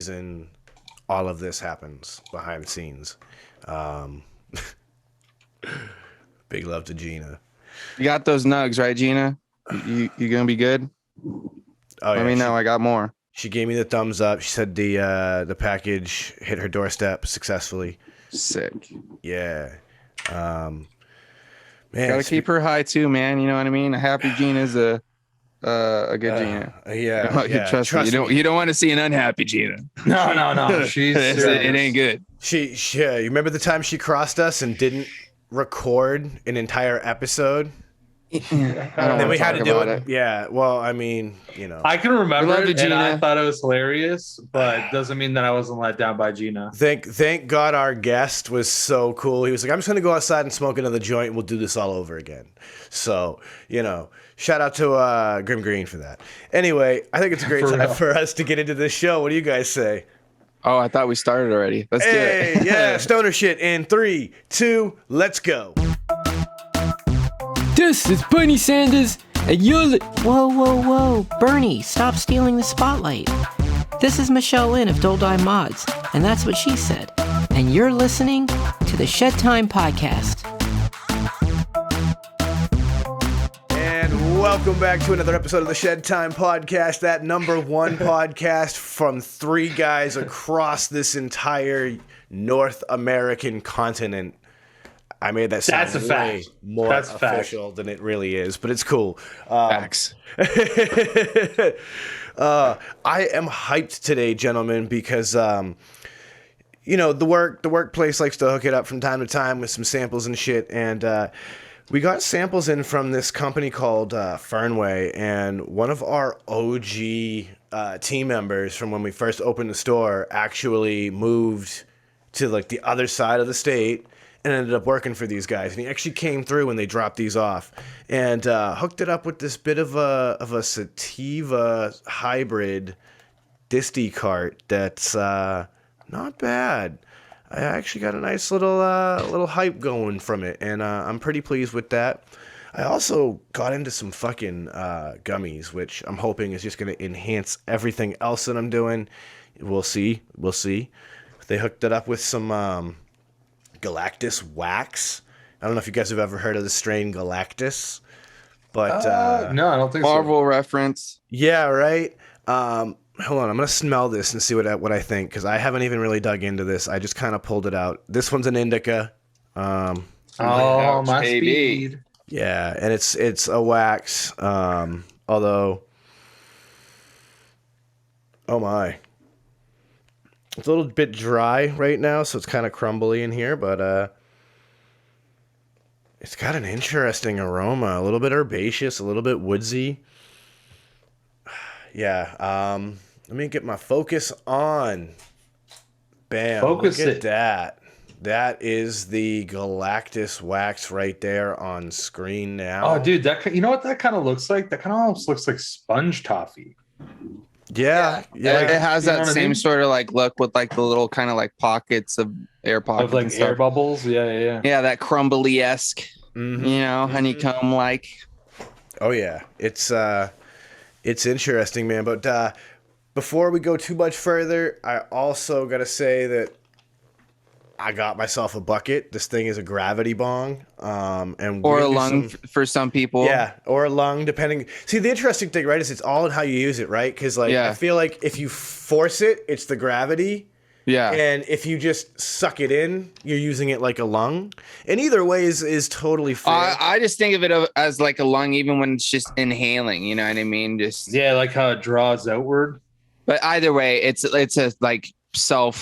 reason all of this happens behind the scenes. Big love to Gina. You got those nugs, right, Gina? You gonna be good? Oh, Let me know. I got more. She gave me the thumbs up. She said the package hit her doorstep successfily. Sick. Yeah. Man, Gotta keep her high too, man. You know what I mean? A happy Gina is a good Gina. Yeah. Trust me. You don't want to see an unhappy Gina. No. It ain't good. She you remember the time she crossed us and didn't record an entire episode? Then we had to do it. Yeah. Well, I mean, you know, I can remember it, Gina. and I thought it was hilarious, but doesn't mean that I wasn't let down by Gina. Thank God our guest was so cool. He was like, I'm just gonna go outside and smoke another joint, and we'll do this all over again. So, you know, shout out to Grim Green for that. Anyway, I think it's a great time for us to get into this show. What do you guys say? Oh, I thought we started already. Let's do it. Yeah, stoner shit in 3, 2, let's go. This is Bernie Sanders, and you're Whoa. Bernie, stop stealing the spotlight. This is Michelle Lynn of Doldai Mods, and that's what she said. And you're listening to the Shedtime podcast. And welcome back to another episode of the Shedtime podcast, that #1 podcast from 3 guys across this entire North American continent. I made that sound way more official than it really is, but it's cool. Facts. I am hyped today, gentlemen, because you know, the workplace likes to hook it up from time to time with some samples and shit, and we got samples in from this company called Fernway, and one of our OG team members from when we first opened the store actually moved to like the other side of the state and ended up working for these guys. And he actually came through when they dropped these off and hooked it up with this bit of a sativa hybrid disty cart that's not bad. I actually got a nice little hype going from it, and I'm pretty pleased with that. I also got into some fucking gummies, which I'm hoping is just going to enhance everything else that I'm doing. We'll see. They hooked it up with some Galactus wax. I don't know if you guys have ever heard of the strain Galactus, but no, I don't think Marvel reference. Yeah, right. Hold on, I'm gonna smell this and see what I think, because I haven't even really dug into this. I just kind of pulled it out. This one's an indica. My baby. speed. Yeah, and it's a wax. Although, oh my, it's a little bit dry right now, so it's kind of crumbly in here, but it's got an interesting aroma. A little bit herbaceous, a little bit woodsy. Yeah. Let me get my focus on. Bam. Focus Look at it. that. That is the Galactus wax right there on screen now. Oh, dude, you know what that kind of looks like? That kind of almost looks like sponge toffee. Yeah. It has You know that what I same mean? sort of like look with like the little kind of like pockets of air pockets. Of like and stuff. air bubbles. Yeah. Yeah, that crumbly-esque, Mhm. you know, honeycomb like. Oh yeah, it's interesting, man. But before we go too much further, I also gotta say that I got myself a Bukket. This thing is a gravity bong, and Or a lung for some people. Yeah, or a lung, depending. See, the interesting thing, right, is it's all in how you use it, right? Because like I feel like if you force it, it's the gravity. Yeah. And if you just suck it in, you're using it like a lung. And either way is totally fair. I just think of it as like a lung, even when it's just inhaling. You know what I mean? Just Yeah, like how it draws outward. But either way, it's a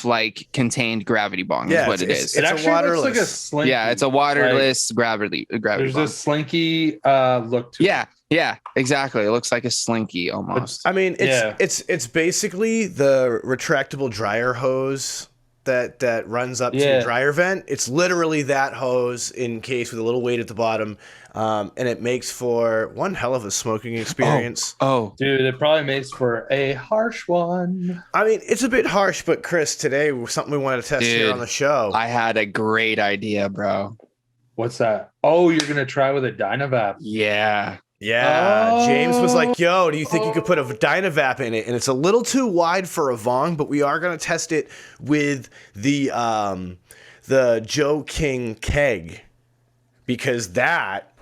like contained gravity bong. Yeah, is what it is. It's It a actually looks like a waterless. slinky. Yeah, it's a waterless gravity There's bong. this slinky look to it. Yeah, exactly. It looks like a slinky almost. I mean, it's basically the retractable dryer hose that runs up to the dryer vent. It's literally that hose encased with a little weight at the bottom, and it makes for one hell of a smoking experience. Oh, Dude, it probably makes for a harsh one. I mean, it's a bit harsh, but Chris, today was something we wanted to test here on the show. I had a great idea, bro. What's that? Oh, you're gonna try with a dynavap. Yeah. Yeah, James was like, yo, do you think you could put a dynavap in it? And it's a little too wide for a Vong, but we are going to test it with the Joe King keg, because that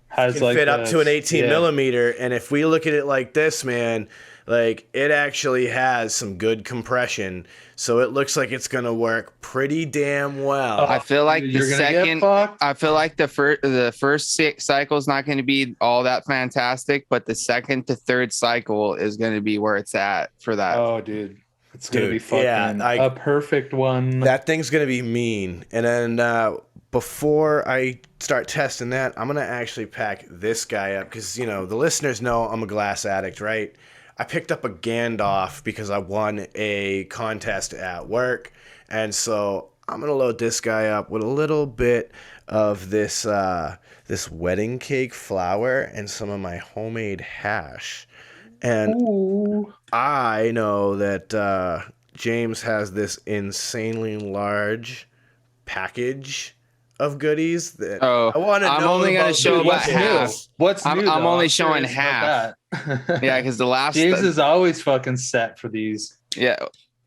Has can like fit up to an 18 yeah. millimeter. And if we look at it like this, man, like it actually has some good compression. So it looks like it's going to work pretty damn well. I feel like You're the gonna get second, fucked. I feel like the first six cycle is not going to be all that fantastic, but the second to third cycle is going to be where it's at for that. Oh, dude. It's going to Dude, be fucking yeah, a perfect one. That thing's going to be mean. And then before I start testing that, I'm going to actually pack this guy up because, you know, the listeners know I'm a glass addict, right? I picked up a Gandalf because I won a contest at work. And so I'm going to load this guy up with a little bit of this this wedding cake flour and some of my homemade hash. And Ooh. I know that James has this insanely large package of goodies that I want to know. I'm only going to show about half. What's new? I'm though? only I'm showing curious about that. Yeah, because the last James is always fucking set for these. yeah,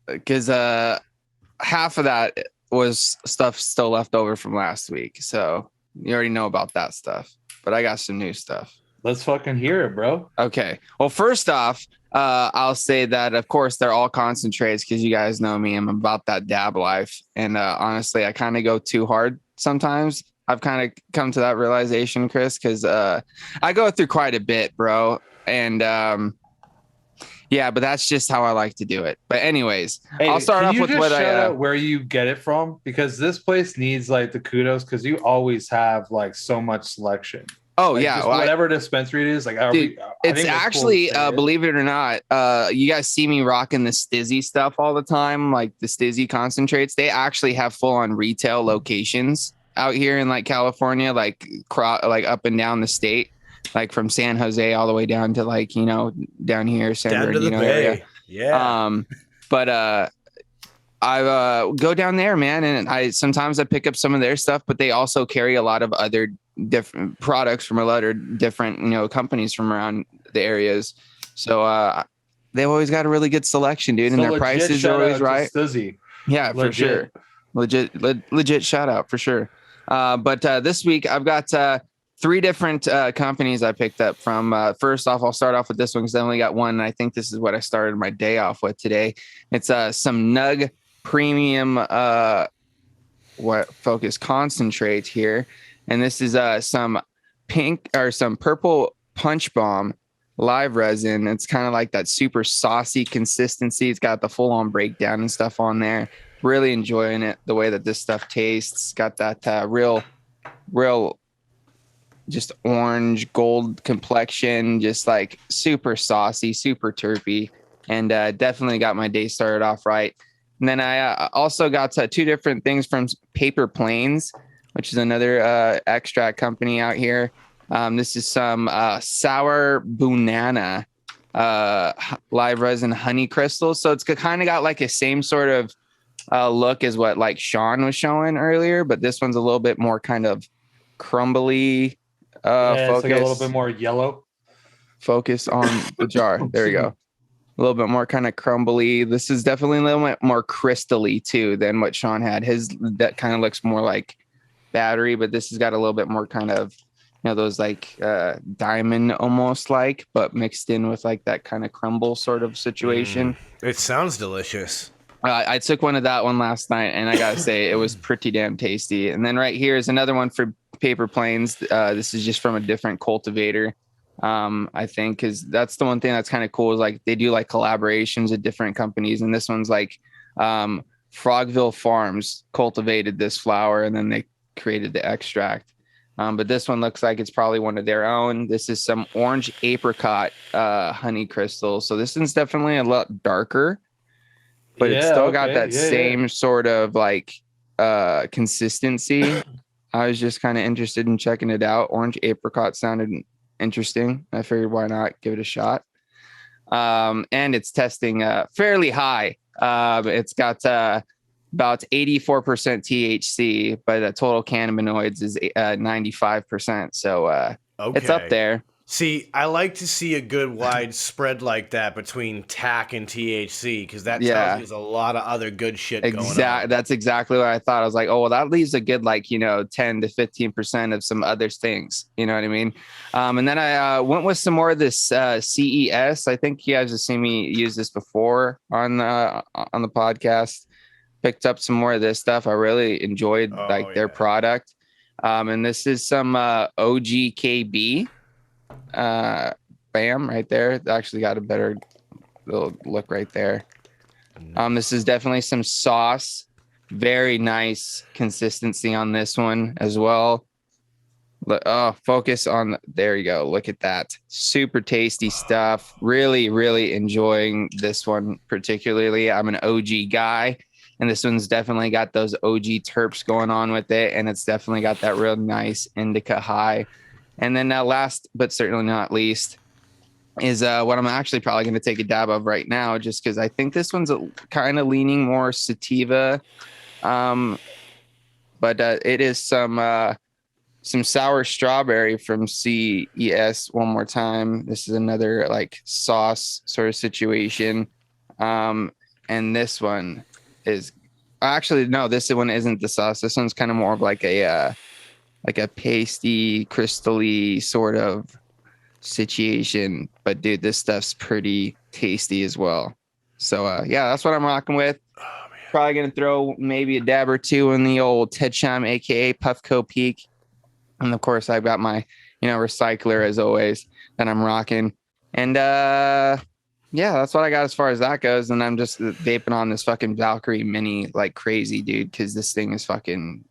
because half of that was stuff still left over from last week, so you already know about that stuff. But I got some new stuff. Let's fucking hear it, bro. Okay. Well, first off, I'll say that, of course, they're all concentrates because you guys know me. I'm about that dab life. And honestly, I kind of go too hard sometimes. I've kind of come to that realization, Chris, because I go through quite a bit, bro. And yeah, but that's just how I like to do it. But anyways, Hey, I'll start off can you with just what shout I out where you get it from, because this place needs like the kudos because you always have like so much selection. Oh, Like, yeah. just Well, whatever dispensary it is, like Dude, it's actually, believe it or not, you guys see me rocking the Stizzy stuff all the time, like the Stizzy concentrates. They actually have full on retail locations out here in like California, like up and down the state, like from San Jose all the way down to like, you know, down here, San down to the Bernardino area. bay. Yeah. But I go down there, man, and sometimes I pick up some of their stuff, but they also carry a lot of other different products from a lot of different, you know, companies from around the areas. So they've always got a really good selection, dude, and their prices are always right. Stizzy. Yeah, for sure. Legit shout out for sure. But this week I've got 3 different companies I picked up from. First off, I'll start off with this one because I only got one, and I think this is what I started my day off with today. It's some Nug Premium focus concentrate here, and this is some pink or some purple Punch Bomb live resin. It's kind of like that super saucy consistency. It's got the full-on breakdown and stuff on there. Really enjoying it, the way that this stuff tastes. Got that real just orange gold complexion, just like super saucy, super terpy, and definitely got my day started off right. And then I also got 2 different things from Paper Planes, which is another extract company out here. This is some sour banana live resin honey crystals. So it's kind of got like a same sort of look as what like Sean was showing earlier, but this one's a little bit more kind of crumbly. It's like a little bit more yellow. Focus on the jar. There we go. A little bit more kind of crumbly. This is definitely a little bit more crystally too than what Sean had. His that kind of looks more like battery, but this has got a little bit more kind of, you know, those like diamond almost like, but mixed in with like that kind of crumble sort of situation. It sounds delicious. I took one of that one last night, and I gotta say it was pretty damn tasty. And then right here is another one for Paper Planes. This is just from a different cultivator. I think because that's the one thing that's kind of cool is like they do like collaborations with different companies, and this one's like Frogville Farms cultivated this flower, and then they created the extract. But this one looks like it's probably one of their own. This is some orange apricot honey crystal. So this one's definitely a lot darker, but it's still got that same sort of like consistency. I was just kind of interested in checking it out. Orange apricot sounded interesting. I figured why not give it a shot. And it's testing fairly high. It's got about 84% THC, but the total cannabinoids is 95%. So it's up there. See, I like to see a good wide spread like that between TAC and THC because that tells Yeah. you there's a lot of other good shit going on. That's exactly what I thought. I was like, oh, well, that leaves a good, like, 10 to 15% of some other things. You know what I mean? And then I went with some more of this CES. I think you guys have seen me use this before on the podcast. Picked up some more of this stuff. I really enjoyed their product. And this is some OGKB. Bam, right there. Actually got a better little look right there. This is definitely some sauce. Very nice consistency on this one as well. Focus on, there you go. Look at that. Super tasty stuff. Really, really enjoying this one particularly. I'm an OG guy, and this one's definitely got those OG terps going on with it, and it's definitely got that real nice indica high. And then last but certainly not least is what I'm actually probably going to take a dab of right now, just because I think this one's kind of leaning more sativa. But it is some sour strawberry from CES one more time. This is another like sauce sort of situation. And this one is actually, no, this one isn't the sauce. This one's kind of more of like a pasty, crystally sort of situation. But dude, this stuff's pretty tasty as well. So yeah, that's what I'm rocking with. Probably gonna throw maybe a dab or two in the old Shedtime, aka Puffco Peak. And of course I've got my, recycler as always that I'm rocking. And yeah, that's what I got as far as that goes. And I'm just vaping on this fucking Valkyrie Mini like crazy, dude, because this thing is fucking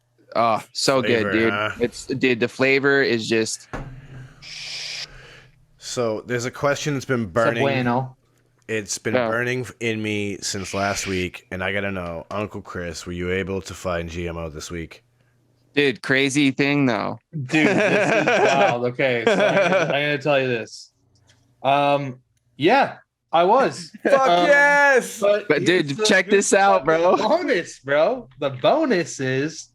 so flavor, good, dude. Huh? The flavor is just. So there's a question that's been burning. It's been burning in me since last week, and I gotta know, Uncle Chris, were you able to find GMO this week? Dude, crazy thing though. Dude, this is wild. Okay, so I'm gonna tell you this. Yeah, I was. Fuck yes! But dude, check this out, bro. The bonus is.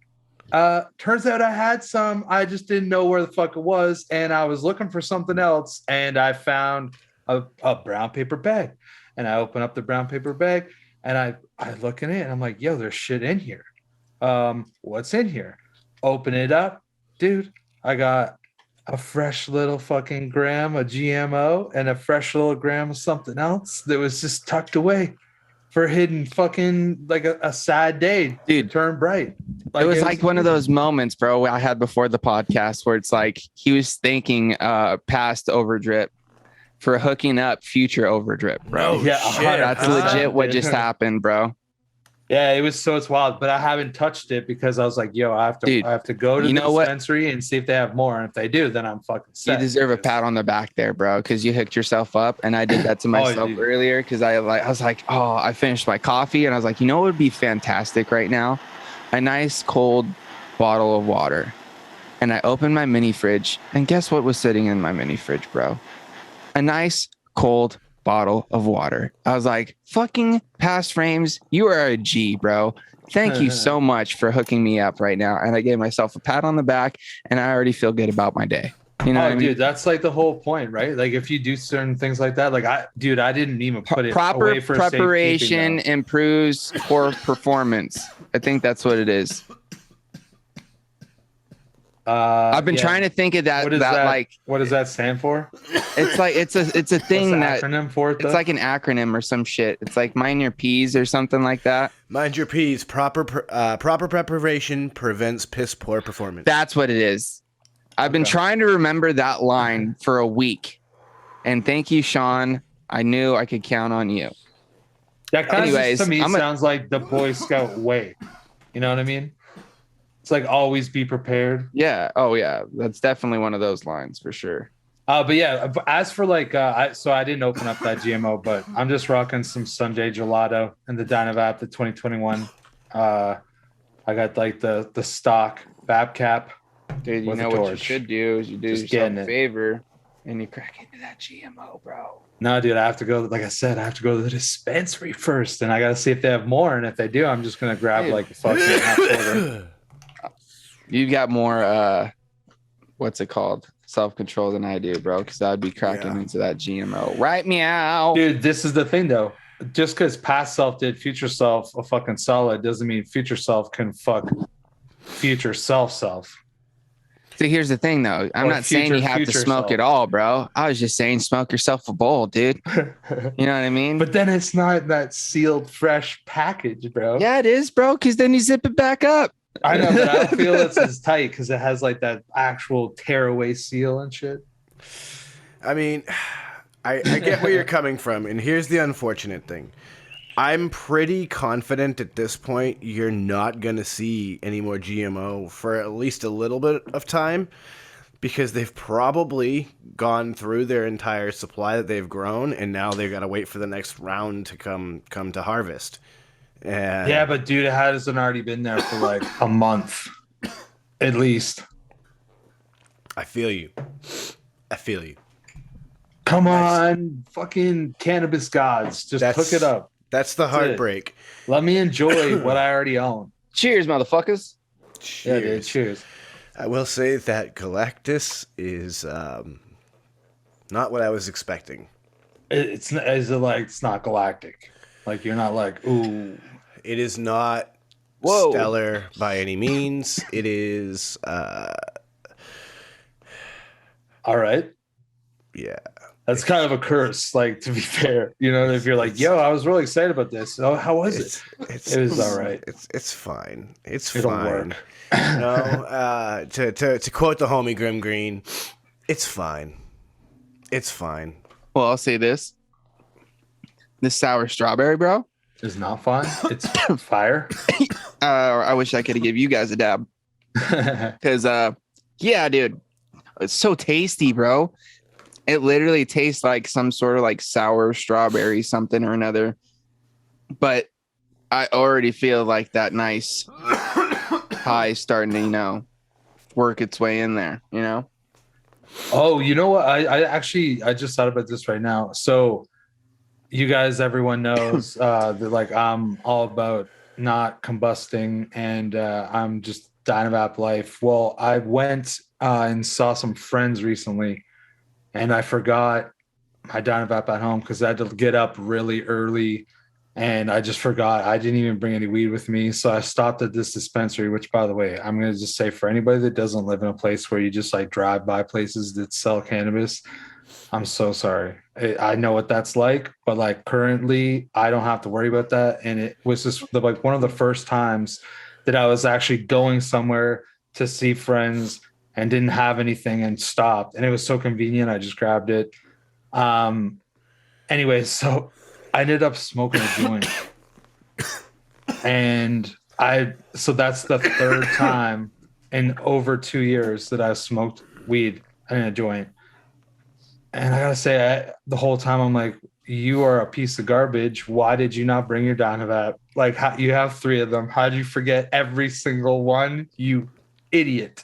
Turns out I had some. I just didn't know where the fuck it was, and I was looking for something else, and I found a brown paper bag, and I open up the brown paper bag, and I look in it, and I'm like, yo, there's shit in here. What's in here? Open it up, dude. I got a fresh little fucking gram of GMO and a fresh little gram of something else that was just tucked away for hidden fucking like a sad day, dude. Turn bright. Like, it was like one of those moments, bro, I had before the podcast where it's like he was thanking past overdrip for hooking up future overdrip, bro. No, yeah, shit. That's legit what just happened, bro. Yeah, it's wild, but I haven't touched it because I was like, yo, I have to go to the dispensary and see if they have more. And if they do, then I'm fucking set. You deserve a pat on the back there, bro, because you hooked yourself up. And I did that to myself earlier because I was like, I finished my coffee and I was like, what would be fantastic right now? A nice cold bottle of water. And I opened my mini fridge, and guess what was sitting in my mini fridge, bro? A nice cold bottle of water. I was like, fucking Past Frames, you are a G, bro. Thank you so much for hooking me up right now. And I gave myself a pat on the back, and I already feel good about my day. You know what I mean? Dude, that's like the whole point, right? Like if you do certain things like that, like I didn't even put it away for preparation improves core performance. I think that's what it is. I've been trying to think of that. What does that stand for? It's like it's a thing that acronym for it. It's like an acronym or some shit. It's like mind your P's or something like that. Mind your P's. Proper preparation prevents piss poor performance. That's what it is. I've been trying to remember that line for a week, and thank you, Sean. I knew I could count on you. That kind of to me sounds like the Boy Scout way. You know what I mean? It's like always be prepared. Yeah. Oh yeah. That's definitely one of those lines for sure. But yeah, as for like, I didn't open up that GMO, but I'm just rocking some Sunday Gelato and the dynavap, the 2021. I got like the stock vap cap. Dude, you know what you should do is you do yourself a favor and you crack into that GMO, bro. No, dude, I have to go. Like I said, I have to go to the dispensary first, and I got to see if they have more. And if they do, I'm just gonna grab like a fucking half quarter. You got more, what's it called? self-control than I do, bro, because I'd be cracking Yeah. into that GMO. Right, meow. Dude, this is the thing though. Just because past self did future self a fucking solid doesn't mean future self can fuck future self. See, here's the thing, though. I'm Or not saying you have to future smoke self. it all, bro. I was just saying smoke yourself a bowl, dude. You know what I mean? But then it's not that sealed, fresh package, bro. Yeah, it is, bro, because then you zip it back up. I know, but I don't feel it's as tight because it has like that actual tearaway seal and shit. I mean, I get where you're coming from, and here's the unfortunate thing. I'm pretty confident at this point you're not going to see any more GMO for at least a little bit of time, because they've probably gone through their entire supply that they've grown, and now they've got to wait for the next round to come to harvest. And Yeah, but dude, it hasn't already been there for like a month, at least. I feel you. Come on, fucking cannabis gods, just hook it up. That's the heartbreak. Let me enjoy what I already own. Cheers, motherfuckers. Cheers. Yeah, dude, cheers. I will say that Galactus is not what I was expecting. It's not galactic. Like you're not like, ooh. It is not Whoa. stellar by any means. It is, All right. yeah. That's kind of a curse, like, to be fair. You know, if you're like, yo, I was really excited about this. Oh, how was it? It was all right. It's fine. It'll fine. work. No, to quote the homie Grim Green, it's fine. It's fine. Well, I'll say this. This sour strawberry, bro. It's not fine. It's fire. I wish I could give you guys a dab. Because, yeah, dude, it's so tasty, bro. It literally tastes like some sort of like sour strawberry, something or another. But I already feel like that nice high starting to, work its way in there, Oh, you know what? I just thought about this right now. So you guys, everyone knows that like I'm all about not combusting and I'm just dynavap life. Well, I went and saw some friends recently and I forgot my dynavap at home because I had to get up really early and I just forgot. I didn't even bring any weed with me. So I stopped at this dispensary, which, by the way, I'm going to just say for anybody that doesn't live in a place where you just like drive by places that sell cannabis, I'm so sorry. I know what that's like, but like currently I don't have to worry about that. And it was just like one of the first times that I was actually going somewhere to see friends and didn't have anything and stopped. And it was so convenient. I just grabbed it. Anyway, so I ended up smoking a joint. And so that's the third time in over 2 years that I've smoked weed in a joint. And I gotta say, the whole time I'm like, you are a piece of garbage. Why did you not bring your dynavap? Like, you have 3 of them. How did you forget every single one? You idiot.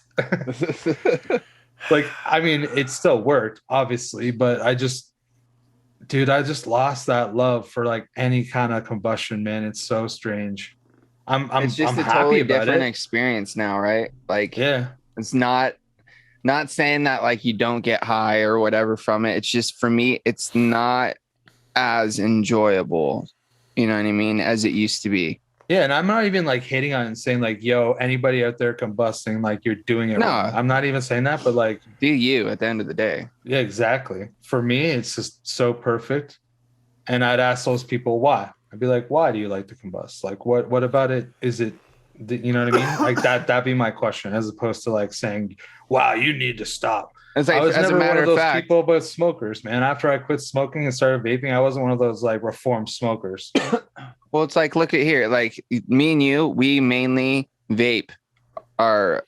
Like, I mean, it still worked, obviously, but I just lost that love for like any kind of combustion, man. It's so strange. it's just I'm a happy totally about different it. experience now, right? Like, Yeah. it's not saying that like you don't get high or whatever from it. It's just, for me, it's not as enjoyable, you know what I mean, as it used to be. Yeah, and I'm not even like hating on it and saying like, yo, anybody out there combusting, like you're doing it No. wrong. I'm not even saying that, but like, Do you at the end of the day? yeah, exactly. For me, it's just so perfect. And I'd ask those people why. I'd be like, why do you like to combust? Like, what about it? Is it, you know what I mean? Like that'd be my question, as opposed to like saying, wow, you need to stop. It's like, I was as never a matter one of of those fact, people about smokers, man. After I quit smoking and started vaping, I wasn't one of those like reformed smokers. well, it's like, look at here, like me and you, we mainly vape our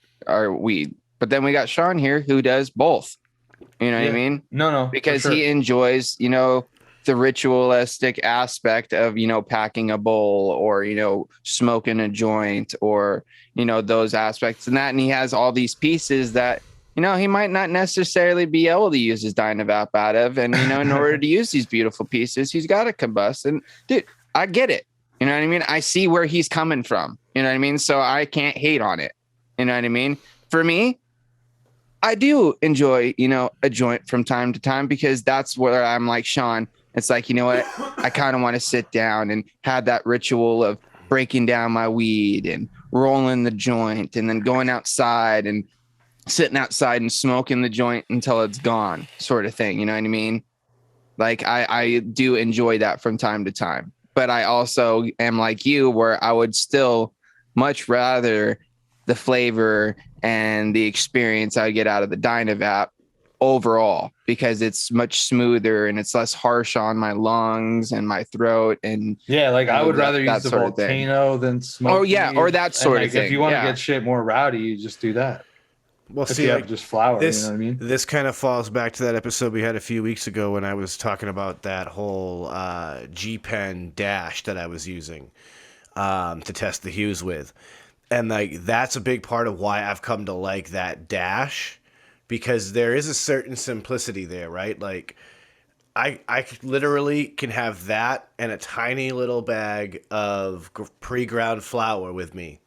weed, but then we got Sean here who does both. You know what I mean? No, Because for sure. he enjoys, the ritualistic aspect of, packing a bowl or, smoking a joint or, those aspects and that. And he has all these pieces that, he might not necessarily be able to use his dynavap out of. And, in order to use these beautiful pieces, he's got to combust. And dude, I get it. You know what I mean? I see where he's coming from. You know what I mean? So I can't hate on it. You know what I mean? For me, I do enjoy, a joint from time to time, because that's where I'm like Sean. It's like, you know what? I kind of want to sit down and have that ritual of breaking down my weed and rolling the joint and then going outside and sitting outside and smoking the joint until it's gone, sort of thing. You know what I mean? Like I do enjoy that from time to time, but I also am like you, where I would still much rather the flavor and the experience I get out of the dynavap overall, because it's much smoother and it's less harsh on my lungs and my throat. And Yeah, like I would rather use the sort of thing. volcano than smoke. Oh yeah, or that sort of thing. If you want to get shit more rowdy, you just do that. Well, If see, you like, have just flour, this, you know what I mean? This kind of falls back to that episode we had a few weeks ago when I was talking about that whole G-Pen dash that I was using to test the hues with. And like that's a big part of why I've come to like that dash, because there is a certain simplicity there, right? Like I literally can have that and a tiny little bag of pre-ground flour with me,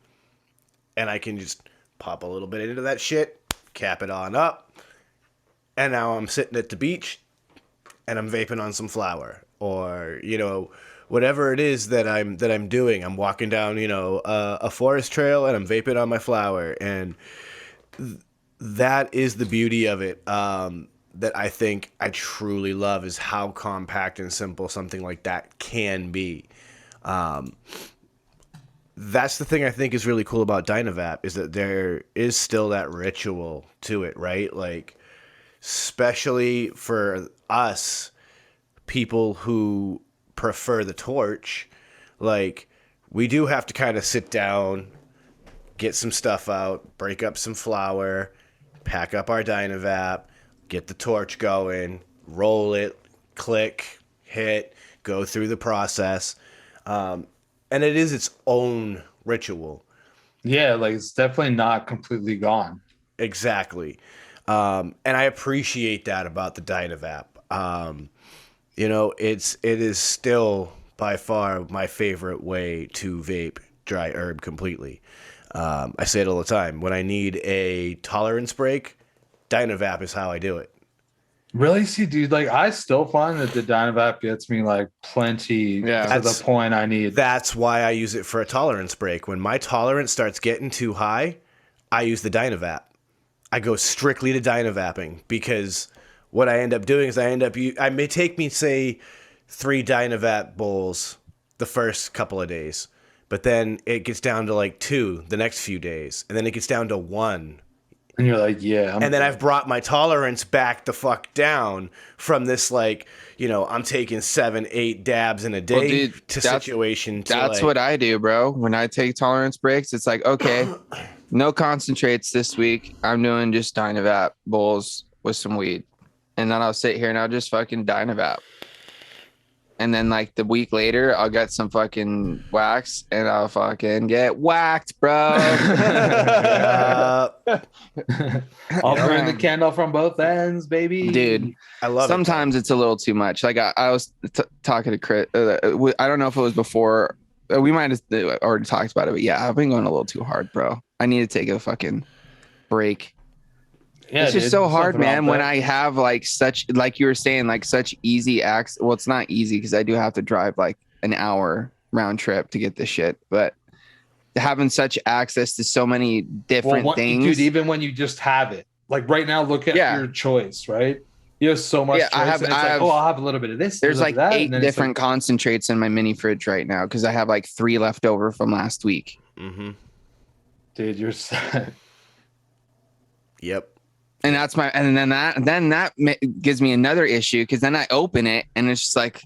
and I can just pop a little bit into that shit, cap it on up, and now I'm sitting at the beach and I'm vaping on some flour, or whatever it is that I'm doing. I'm walking down a forest trail and I'm vaping on my flour, and that is the beauty of it. That I think I truly love is how compact and simple something like that can be. That's the thing I think is really cool about dynavap, is that there is still that ritual to it, right? Like, especially for us people who prefer the torch, like, we do have to kind of sit down, get some stuff out, break up some flour, pack up our dynavap, get the torch going, roll it, click, hit, go through the process. And it is its own ritual. Yeah, like it's definitely not completely gone. Exactly. And I appreciate that about the dynavap. It is still by far my favorite way to vape dry herb completely. I say it all the time. When I need a tolerance break, dynavap is how I do it. Really? See, dude, like I still find that the dynavap gets me like plenty to the point I need. That's why I use it for a tolerance break. When my tolerance starts getting too high, I use the dynavap. I go strictly to dynavapping, because what I end up doing is I may take me, say, 3 dynavap bowls the first couple of days, but then it gets down to like 2 the next few days, and then it gets down to 1. And you're like, yeah. And then I've brought my tolerance back the fuck down from this, like, I'm taking 7-8 dabs in a day situation. That's what I do, bro. When I take tolerance breaks, it's like, okay, no concentrates this week. I'm doing just dynavap bowls with some weed. And then I'll sit here and I'll just fucking dynavap. And then like the week later, I'll get some fucking wax and I'll fucking get whacked, bro. I'll burn the candle from both ends, baby. Dude, I love sometimes it's a little too much. Like I was talking to Chris. I don't know if it was before. We might have already talked about it, but yeah, I've been going a little too hard, bro. I need to take a fucking break. Yeah, it's just so hard, man, when I have like such, like you were saying, like such easy access. Well, it's not easy because I do have to drive like an hour round trip to get this shit, but having such access to so many different things. Dude, even when you just have it, like right now, look at your choice, right? You have so much choice. I'll have a little bit of this. There's like 8 different concentrates in my mini fridge right now because I have like 3 left over from last week. Mm-hmm. Dude, you're set. Yep. And that's then that gives me another issue because then I open it and it's just like,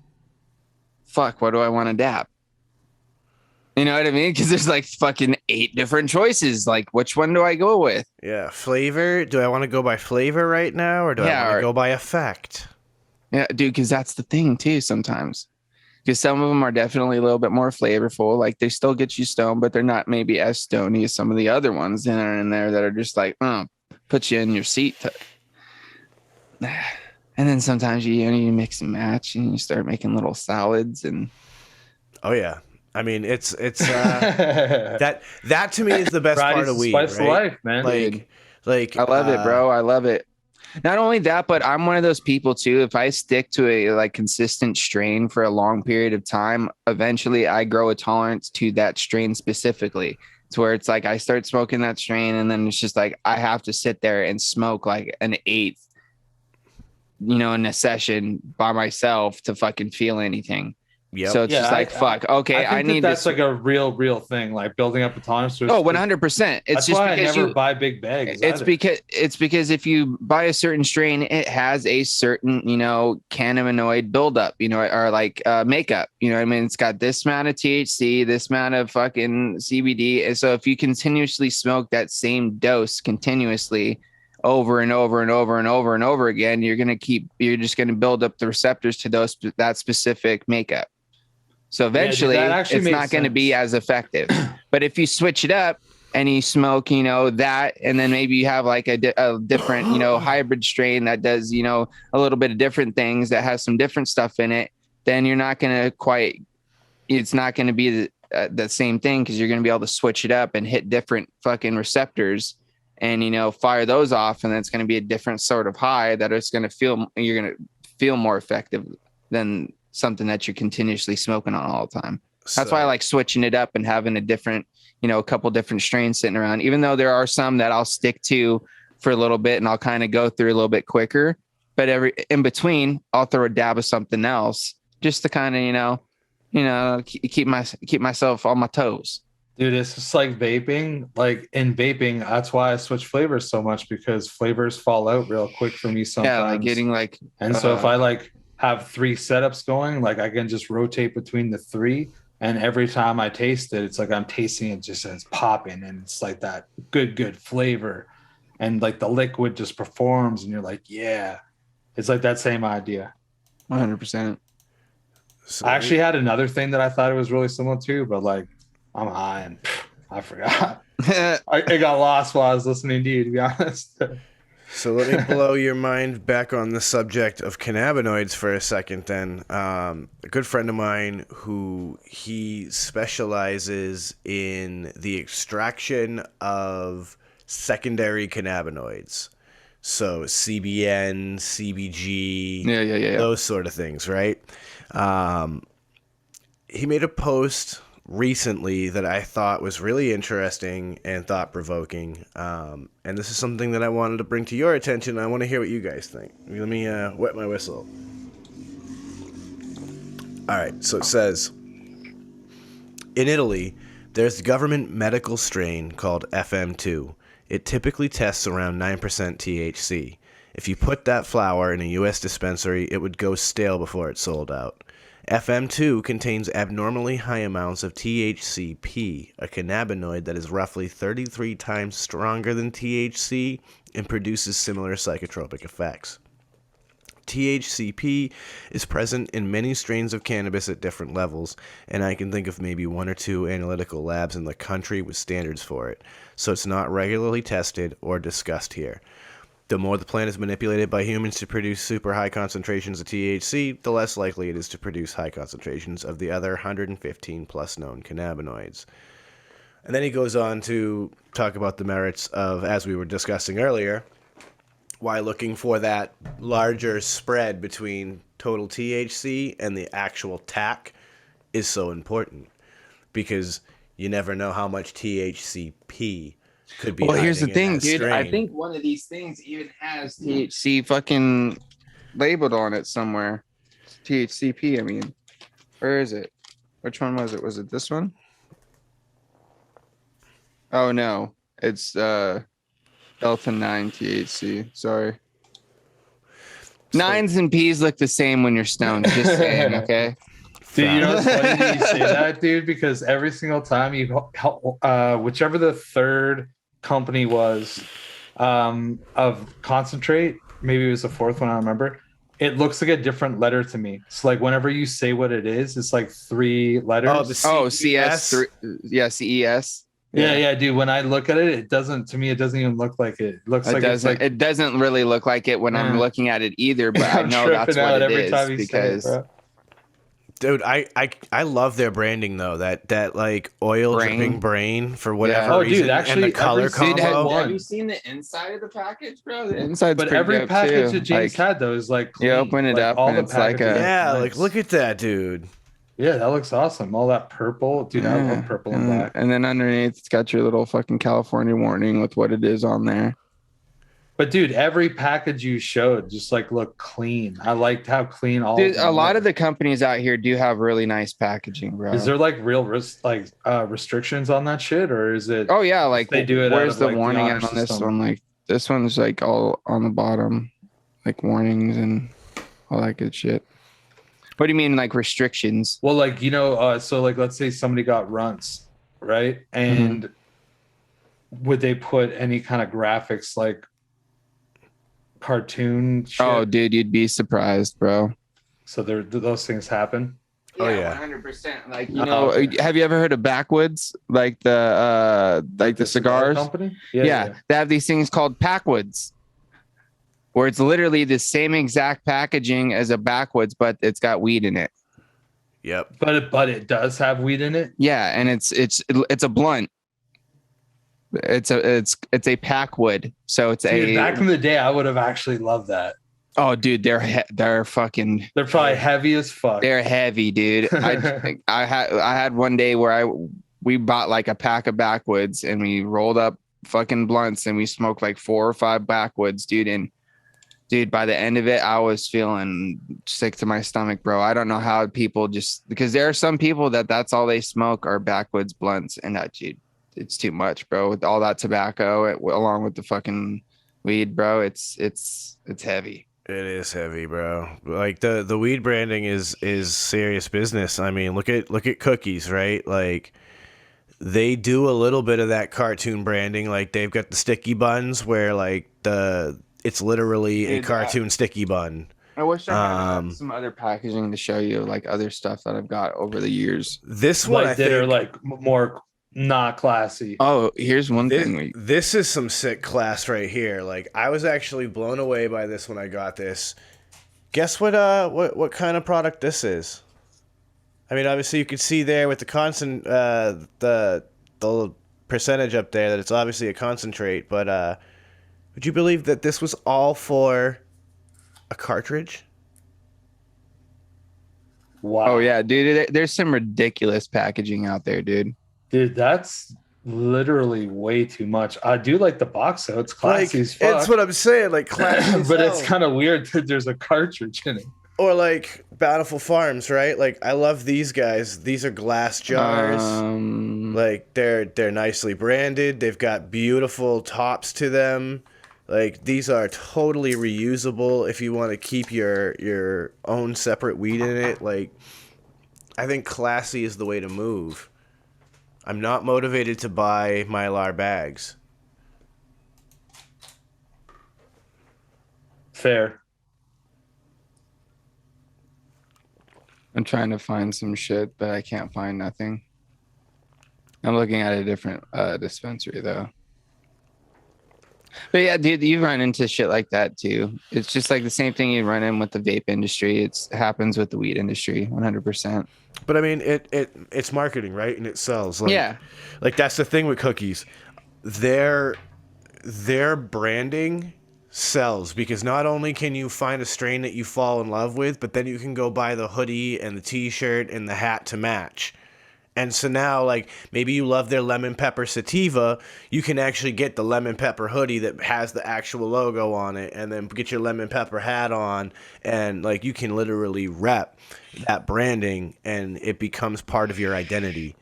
fuck, what do I want to dab? You know what I mean? Because there's like fucking 8 different choices. Like, which one do I go with? Yeah, flavor. Do I want to go by flavor right now, or do I want to go by effect? Yeah, dude, because that's the thing too. Sometimes, because some of them are definitely a little bit more flavorful. Like they still get you stoned, but they're not maybe as stony as some of the other ones that are in there that are just like, put you in your seat. And then sometimes you mix and match and you start making little salads and. Oh yeah. I mean, it's that to me is the best part of weed, spice right? of life, man. Like, I love it, bro. I love it. Not only that, but I'm one of those people too. If I stick to a like consistent strain for a long period of time, eventually I grow a tolerance to that strain specifically. It's where it's like I start smoking that strain, and then it's just like I have to sit there and smoke like an eighth, in a session by myself to fucking feel anything. Yep. So it's just like, fuck. Okay, I I think need that's this. like a real thing, like building up a tolerance. To Oh, 100%. It's that's just why I because never you buy big bags. it's either. because if you buy a certain strain, it has a certain, cannabinoid buildup, or like makeup. I mean, it's got this amount of THC, this amount of fucking CBD. And so if you continuously smoke that same dose continuously over and over and over and over and over again, you're just gonna build up the receptors to that specific makeup. So eventually it's not going to be as effective. But if you switch it up and you smoke, that, and then maybe you have like a different, hybrid strain that does, a little bit of different things that has some different stuff in it, then you're not going to it's not going to be the same thing, because you're going to be able to switch it up and hit different fucking receptors and, fire those off. And that's going to be a different sort of high that you're going to feel more effective than something that you're continuously smoking on all the time. That's why I like switching it up and having a different, a couple different strains sitting around, even though there are some that I'll stick to for a little bit and I'll kind of go through a little bit quicker. But in between, I'll throw a dab of something else just to kind of, keep myself on my toes. Dude, it's just like vaping. Like in vaping, that's why I switch flavors so much, because flavors fall out real quick for me sometimes. Yeah, like getting like, and so if I like have 3 setups going, like I can just rotate between the 3, and every time I taste it, it's like I'm tasting it just as popping, and it's like that good flavor, and like the liquid just performs, and you're like, yeah, it's like that same idea. 100%. So I actually had another thing that I thought it was really similar to, but like I'm high and I forgot. I got lost while I was listening to you, to be honest. So let me blow your mind back on the subject of cannabinoids for a second then. A good friend of mine he specializes in the extraction of secondary cannabinoids. So CBN, CBG, yeah. those sort of things, right? He made a post recently that I thought was really interesting and thought-provoking, and this is something that I wanted to bring to your attention. I want to hear what you guys think. Let me wet my whistle. Alright, so it says, in Italy, there's the government medical strain called FM2. It typically tests around 9% THC. If you put that flower in a US dispensary, it would go stale before it sold out. FM2 contains abnormally high amounts of THCP, a cannabinoid that is roughly 33 times stronger than THC and produces similar psychotropic effects. THCP is present in many strains of cannabis at different levels, and I can think of maybe 1 or 2 analytical labs in the country with standards for it, so it's not regularly tested or discussed here. The more the plant is manipulated by humans to produce super high concentrations of THC, the less likely it is to produce high concentrations of the other 115 plus known cannabinoids. And then he goes on to talk about the merits of, as we were discussing earlier, why looking for that larger spread between total THC and the actual TAC is so important. Because you never know how much THCP could be. Well, here's the thing, dude. strain. I think one of these things even has THC fucking labeled on it somewhere. THCP, I mean. Where is it? Which one was it? Was it this one? Oh, no. It's Delta 9 THC. Sorry. Nines and P's look the same when you're stoned. Just saying, okay? Dude, you know what's funny that you say that, dude? Because every single time whichever the third company was of concentrate, maybe it was the fourth one, I don't remember. It looks like a different letter to me. So like whenever you say what it is, it's like 3 letters. Oh, the CS. Yeah, CES. Yeah, dude. When I look at it, it doesn't even look like it. It looks like it's like it doesn't really look like it when I'm looking at it either, but I know that's what it is because Dude, I love their branding though. That like oil Brain. dripping brain for whatever Yeah. Oh, dude, reason, actually, and the color every single combo. one. Have you seen the inside of the package, bro? The inside's But pretty every dope, package too. that James Like, had though is like clean. you open it Like, up all and the it's like packages a- look Yeah, nice. like look at that, dude. Yeah, that looks awesome. All that purple, dude. I yeah. love purple and black. And then underneath, it's got your little fucking California warning with what it is on there. But dude, every package you showed just like looked clean. I liked how clean all. Dude, of them a lot were. of the companies out here do have really nice packaging, bro. Is there like real restrictions on that shit, or is it? Oh yeah, like They do it out where's of, the like, the warning honor on this system? one? Like this one's like all on the bottom, like warnings and all that good shit. What do you mean, like restrictions? Well, like so like let's say somebody got runts, right? And would they put any kind of graphics like cartoon shit? Oh, dude, you'd be surprised, bro. So those things happen. Oh, yeah. 100%. Like okay. have you ever heard of Backwoods? Like the cigar cigars? company. Yeah, they have these things called Packwoods, where it's literally the same exact packaging as a Backwoods, but it's got weed in it. Yep. But it does have weed in it. Yeah, and it's a blunt. It's a packwood, so it's Dude, back in the day, I would have actually loved that. Oh, dude, they're fucking. They're probably heavy as fuck. They're heavy, dude. I had one day where we bought like a pack of Backwoods and we rolled up fucking blunts and we smoked like 4 or 5 Backwoods, dude. And dude, by the end of it, I was feeling sick to my stomach, bro. I don't know how people just, because there are some people that's all they smoke are Backwoods blunts, and that, dude, it's too much, bro. With all that tobacco along with the fucking weed, bro, it's heavy. It is heavy, bro. Like the weed branding is serious business. I mean, look at cookies, right? Like they do a little bit of that cartoon branding. Like they've got the sticky buns where like it's literally a cartoon sticky bun. I wish I had some other packaging to show you, like other stuff that I've got over the years. This one, like that are like more not classy. Oh, here's one thing. This is some sick class right here. Like I was actually blown away by this when I got this. Guess what kind of product this is? I mean, obviously you could see there with the constant the percentage up there that it's obviously a concentrate, but would you believe that this was all for a cartridge? Wow. Oh yeah, dude, there's some ridiculous packaging out there, dude. Dude, that's literally way too much. I do like the box though. It's classy as fuck. That's what I'm saying, like classy as but hell. it's kind of weird that there's a cartridge in it. Or like Bountiful Farms, right? Like I love these guys. These are glass jars. Like they're nicely branded. They've got beautiful tops to them. Like these are totally reusable if you want to keep your own separate weed in it. Like I think classy is the way to move. I'm not motivated to buy Mylar bags. Fair. I'm trying to find some shit, but I can't find nothing. I'm looking at a different dispensary though. But yeah, dude, you run into shit like that too. It's just like the same thing you run in with the vape industry. It happens with the weed industry, 100%. But I mean, it's marketing, right? And it sells. Like, Yeah. Like that's the thing with cookies. Their branding sells because not only can you find a strain that you fall in love with, but then you can go buy the hoodie and the t-shirt and the hat to match. And so now, like, maybe you love their lemon pepper sativa, you can actually get the lemon pepper hoodie that has the actual logo on it, and then get your lemon pepper hat on, and, like, you can literally rep that branding, and it becomes part of your identity.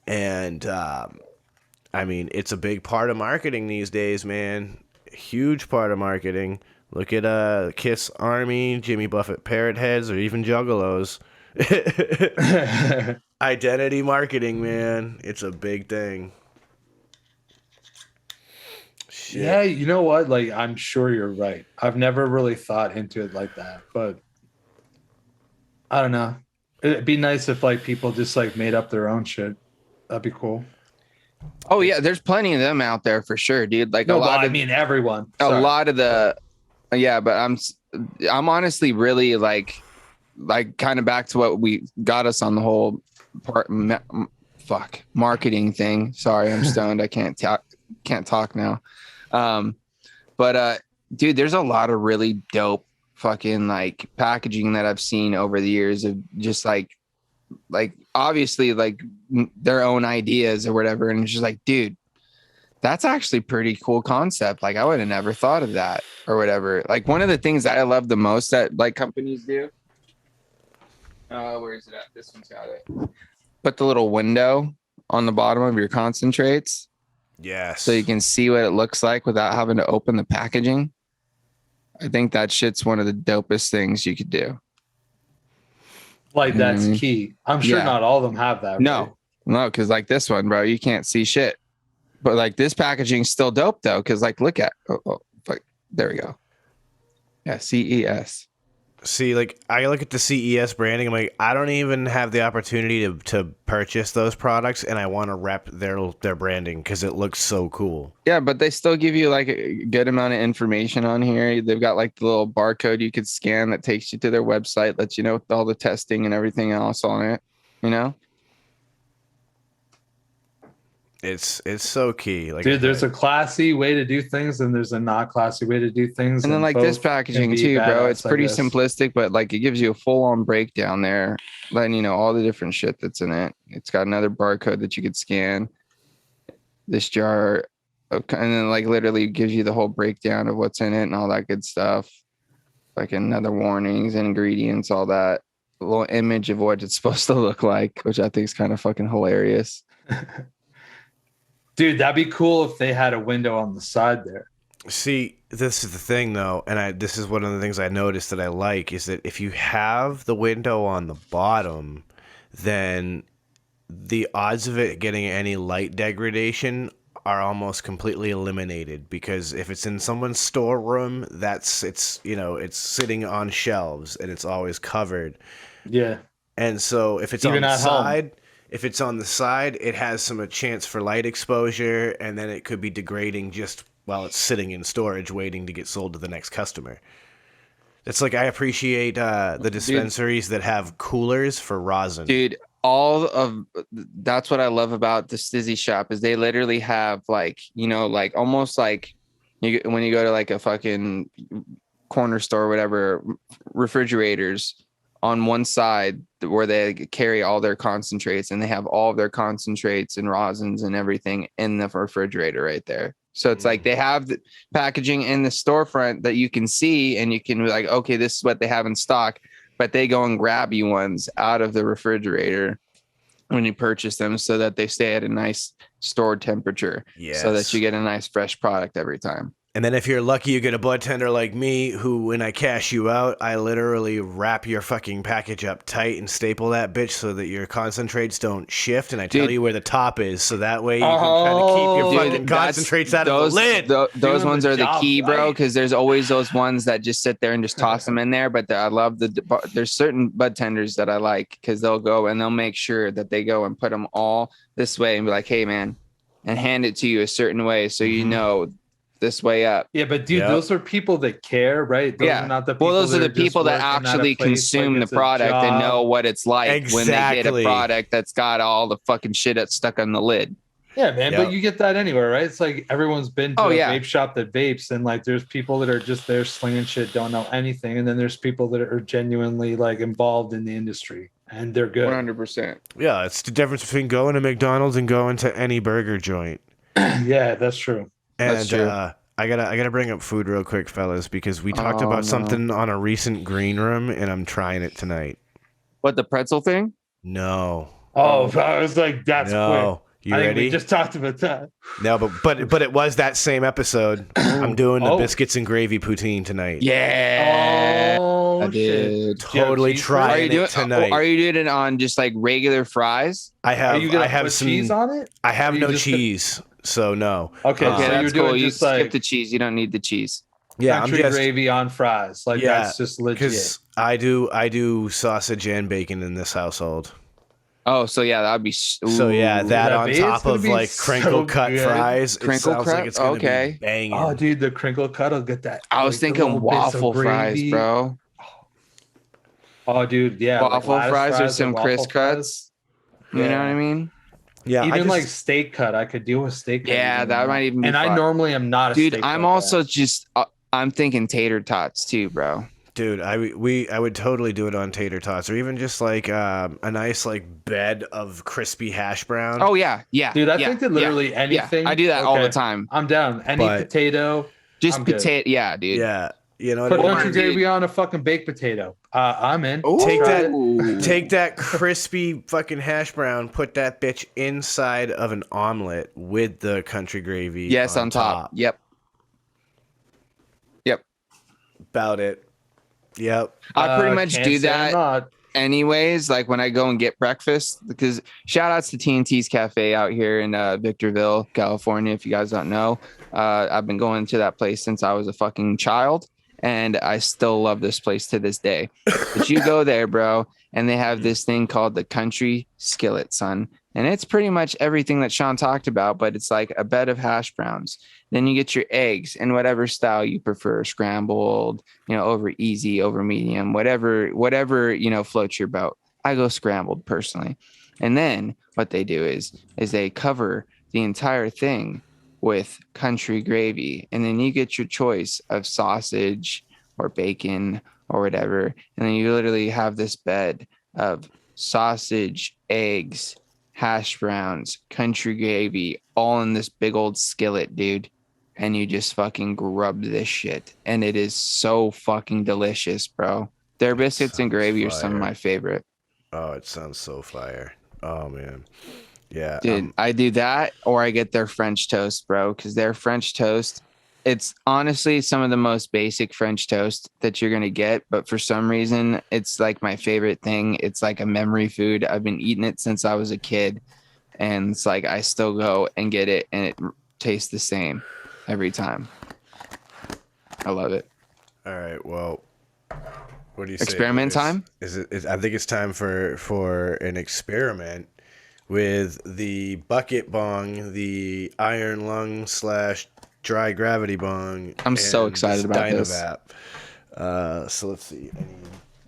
And, I mean, it's a big part of marketing these days, man. Huge part of marketing. Look at Kiss Army, Jimmy Buffett Parrot Heads, or even Juggalos. Identity marketing, man. It's a big thing. Shit. Yeah, you know what? Like, I'm sure you're right. I've never really thought into it like that, but I don't know. It'd be nice if like people just like made up their own shit. That'd be cool. Oh yeah, there's plenty of them out there for sure, dude. Like No, but I mean everyone. a Sorry. lot of the, yeah, but I'm honestly really like like kind of back to what we got us on the whole marketing thing. Sorry, I'm stoned. I can't talk now. But dude, there's a lot of really dope fucking like packaging that I've seen over the years of just like obviously like their own ideas or whatever. And it's just like, dude, that's actually pretty cool concept. Like I would have never thought of that or whatever. Like one of the things that I love the most that like companies do. Where is it at? This one's got it. Put the little window on the bottom of your concentrates. Yes. So you can see what it looks like without having to open the packaging. I think that shit's one of the dopest things you could do. Like that's key. I'm sure not all of them have that. No, because like this one, bro, you can't see shit. But like this packaging's still dope though, because like look at there we go. Yeah, CES. See, like I look at the CES branding, I'm like, I don't even have the opportunity to purchase those products, and I want to rep their branding because it looks so cool. Yeah, but they still give you like a good amount of information on here. They've got like the little barcode you could scan that takes you to their website, lets you know all the testing and everything else on it. You know, it's so key. Like, dude, there's a classy way to do things, and there's a not classy way to do things. And then like this packaging too, bro. It's pretty guess. simplistic, but like it gives you a full-on breakdown there, letting you know all the different shit that's in it. It's got another barcode that you could scan. This jar, and then like literally gives you the whole breakdown of what's in it and all that good stuff. Like another warnings and ingredients, all that. A little image of what it's supposed to look like, which I think is kind of fucking hilarious. Dude, that'd be cool if they had a window on the side there. See, this is the thing though, and this is one of the things I noticed that I like is that if you have the window on the bottom, then the odds of it getting any light degradation are almost completely eliminated, because if it's in someone's storeroom, it's sitting on shelves and it's always covered. Yeah. And so if it's Even on the at home. side, if it's on the side, it has a chance for light exposure, and then it could be degrading just while it's sitting in storage waiting to get sold to the next customer. It's like I appreciate the dispensaries that have coolers for rosin. Dude, that's what I love about the Stizzy shop is they literally have like, like almost like when you go to like a fucking corner store or whatever, refrigerators on one side where they carry all their concentrates, and they have all of their concentrates and rosins and everything in the refrigerator right there. So it's like they have the packaging in the storefront that you can see, and you can be like, okay, this is what they have in stock, but they go and grab you ones out of the refrigerator when you purchase them so that they stay at a nice stored temperature. Yes. So that you get a nice fresh product every time. And then if you're lucky, you get a bud tender like me, who, when I cash you out, I literally wrap your fucking package up tight and staple that bitch so that your concentrates don't shift. And I tell you where the top is, so that way you can kind of keep your fucking concentrates out of the lid. Those ones are the key, bro, right? because there's always those ones that just sit there and just toss them in there. But I love there's certain bud tenders that I like because they'll go and they'll make sure that they go and put them all this way and be like, hey, man, and hand it to you a certain way so you know this way up. Yeah, but dude, those are people that care, right? Those are not the people those are the that are people just that working at a actually place consume like the it's a product and job. know what it's like when they get a product that's got all the fucking shit that's stuck on the lid. Yeah, man, but you get that anywhere, right? It's like everyone's been to a vape shop that vapes, and like there's people that are just there slinging shit, don't know anything, and then there's people that are genuinely like involved in the industry, and they're good. 100%. Yeah, it's the difference between going to McDonald's and going to any burger joint. Yeah, that's true. And that's true. I gotta bring up food real quick, fellas, because we talked about something on a recent green room, and I'm trying it tonight. What, the pretzel thing? No. Oh, I was like, that's quick. You I ready? think we just talked about that. No, but it was that same episode. I'm doing the biscuits and gravy poutine tonight. Yeah. Oh, I did. Totally trying it tonight. Are you doing it on just like regular fries? I have. Are you gonna I have put some cheese on it? I have no cheese, so no. Okay, Okay, so that's you're doing cool. You just skip like the cheese. You don't need the cheese. Yeah, country I'm just gravy on fries. Like that's just legit. because I do sausage and bacon in this household. Oh, so yeah, that'd be. So yeah, that on top of like crinkle cut fries. Crinkle cut. Like it's gonna Okay. be banging. Oh, dude, the crinkle cut will get that. I was like, the thinking little bits of waffle fries, gravy. bro. Oh, dude, yeah, like waffle lattice fries or some waffle Chris fries. cuts. You know what I mean? Yeah, Even like steak cut, I could deal with steak cut. Yeah, that might even be And I fun. normally am not a Dude, steak I'm cut also guy. just I'm thinking tater tots too, bro. dude, I would totally do it on tater tots, or even just like a nice like bed of crispy hash brown. Oh yeah, yeah. Dude, I yeah, think that literally anything. I do that all the okay, time. I'm down. Any But- potato, Just I'm good. potato. Yeah, dude. Yeah, you know what Put I mean? country dude. gravy on a fucking baked potato. I'm in. Take Try that- it. Take that crispy fucking hash brown, put that bitch inside of an omelet with the country gravy. Yes, on top. Yep. About it. Yep. I pretty much Can't do say I'm that not. anyways, like when I go and get breakfast, because shout outs to TNT's Cafe out here in Victorville, California. If you guys don't know, I've been going to that place since I was a fucking child, and I still love this place to this day. But you go there, bro, and they have this thing called the country skillet, son. And it's pretty much everything that Sean talked about, but it's like a bed of hash browns. Then you get your eggs in whatever style you prefer, scrambled, over easy, over medium, whatever, floats your boat. I go scrambled personally. And then what they do is they cover the entire thing with country gravy. And then you get your choice of sausage or bacon or whatever. And then you literally have this bed of sausage, eggs, hash browns, country gravy, all in this big old skillet, dude. And you just fucking grub this shit. And it is so fucking delicious, bro. Their biscuits and gravy are some of my favorite. Oh, it sounds so fire. Oh, man. Yeah. Dude, I do that, or I get their French toast, bro, because their French toast, it's honestly some of the most basic French toast that you're going to get. But for some reason, it's like my favorite thing. It's like a memory food. I've been eating it since I was a kid. And it's like I still go and get it, and it tastes the same every time. I love it. All right. Well, what do you say? Experiment time? I think it's time for an experiment with the bucket bong, the iron lung / dry gravity bong. I'm so excited about this. Dynavap. So let's see. I need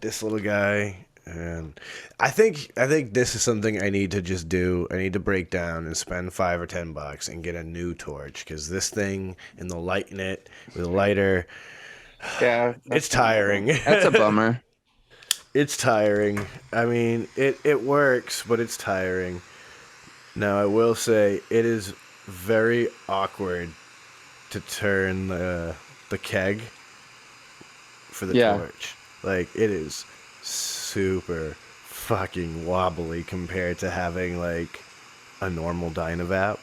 this little guy, and I think this is something I need to just do. I need to break down and spend $5 or $10 and get a new torch, because this thing and the light in it with a lighter. Yeah, It's tiring. that's a bummer. It's tiring. I mean, it works, but it's tiring. Now, I will say it is very awkward to turn the keg for the torch. Like, it is super fucking wobbly compared to having like a normal dynavap.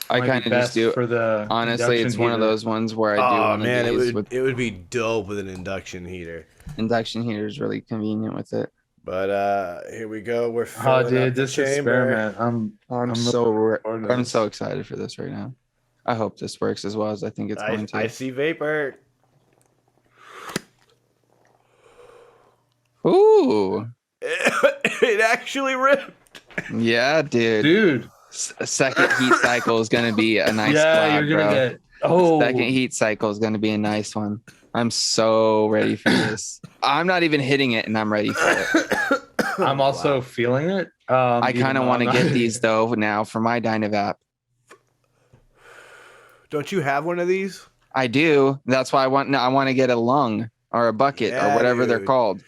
I kind of just do. For the Honestly, it's one of those ones where I do one man, of these with it would be dope with an induction heater. induction heater is really convenient with it. But here we go. We're filling up dude, the this chamber. experiment. I'm so excited for this right now. I hope this works as well as I think it's going to. I see vapor. Ooh, It actually ripped. yeah, dude. A second heat cycle is going to be a nice cloud, you're gonna bro. get. Oh, Second heat cycle is going to be a nice one. I'm so ready for this. I'm not even hitting it, and I'm ready for it. I'm also feeling it. I kind of want to get these though now for my dynavap. Don't you have one of these? I do. That's why I want to get a lung or a bucket or whatever they're called.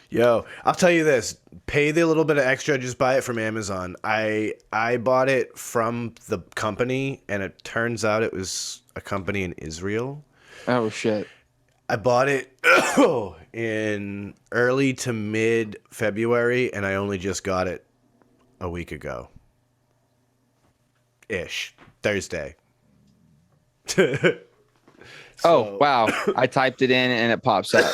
Yo, I'll tell you this. Pay the little bit of extra. Just buy it from Amazon. I bought it from the company, and it turns out it was a company in Israel. Oh shit. I bought it in early to mid February, and I only just got it a week ago. Thursday. Oh wow. I typed it in and it pops up.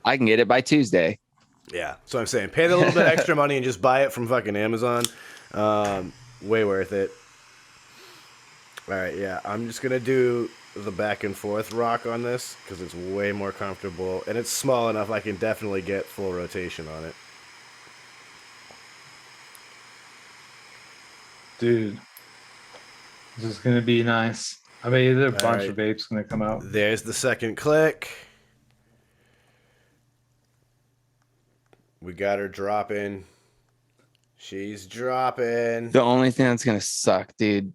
I can get it by Tuesday. Yeah, so I'm saying pay the little bit extra money and just buy it from fucking Amazon. Way worth it. All right, yeah, I'm just gonna do the back and forth rock on this because it's way more comfortable and it's small enough I can definitely get full rotation on it. dude, this is gonna be nice. I mean, there's a All bunch right. of vapes gonna come out. There's the second click. We got her dropping. She's dropping. The only thing that's gonna suck, dude,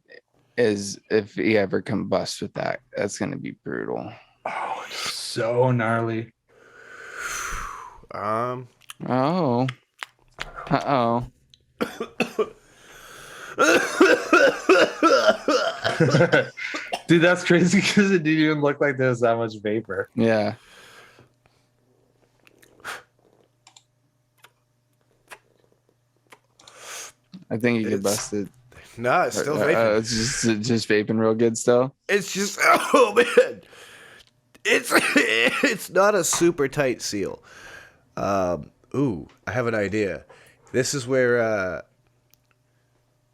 is if you ever combust with that. That's gonna be brutal. Oh, it's so gnarly. Oh. Uh-oh. Dude, that's crazy because it didn't even look like there's that much vapor. Yeah. I think you could bust it. No, it's still vaping. It's just vaping real good still. It's just, oh man, it's not a super tight seal. Ooh, I have an idea. This is where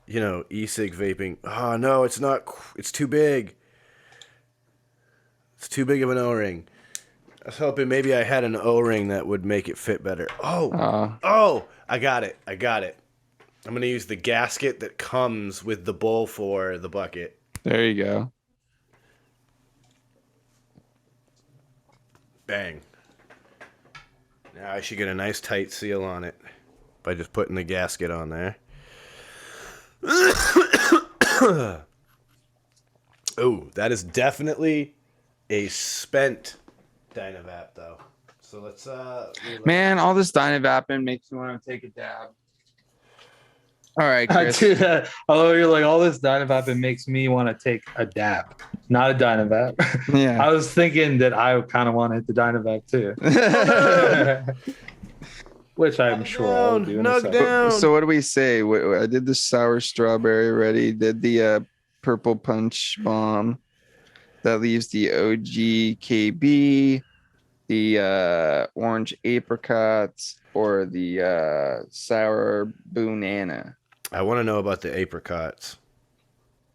e-cig vaping. Oh no, it's not. It's too big. It's too big of an O-ring. I was hoping maybe I had an O-ring that would make it fit better. Oh, I got it. I'm gonna use the gasket that comes with the bowl for the bucket. There you go. Bang. Now I should get a nice tight seal on it by just putting the gasket on there. Oh, that is definitely a spent dynavap though. So let's Man, all this dynavapping makes me want to take a dab. All right, Chris. Dude, although you're like, all this dynavap, it makes me want to take a dab, not a dynavap. Yeah. I was thinking that I kind of want to hit the dynavap too, which I'm sure I'll do in a second. down. So what do we say? I did the sour strawberry already. Did the purple punch bomb. That leaves the OG KB, the orange apricots, or the sour banana. I want to know about the apricots.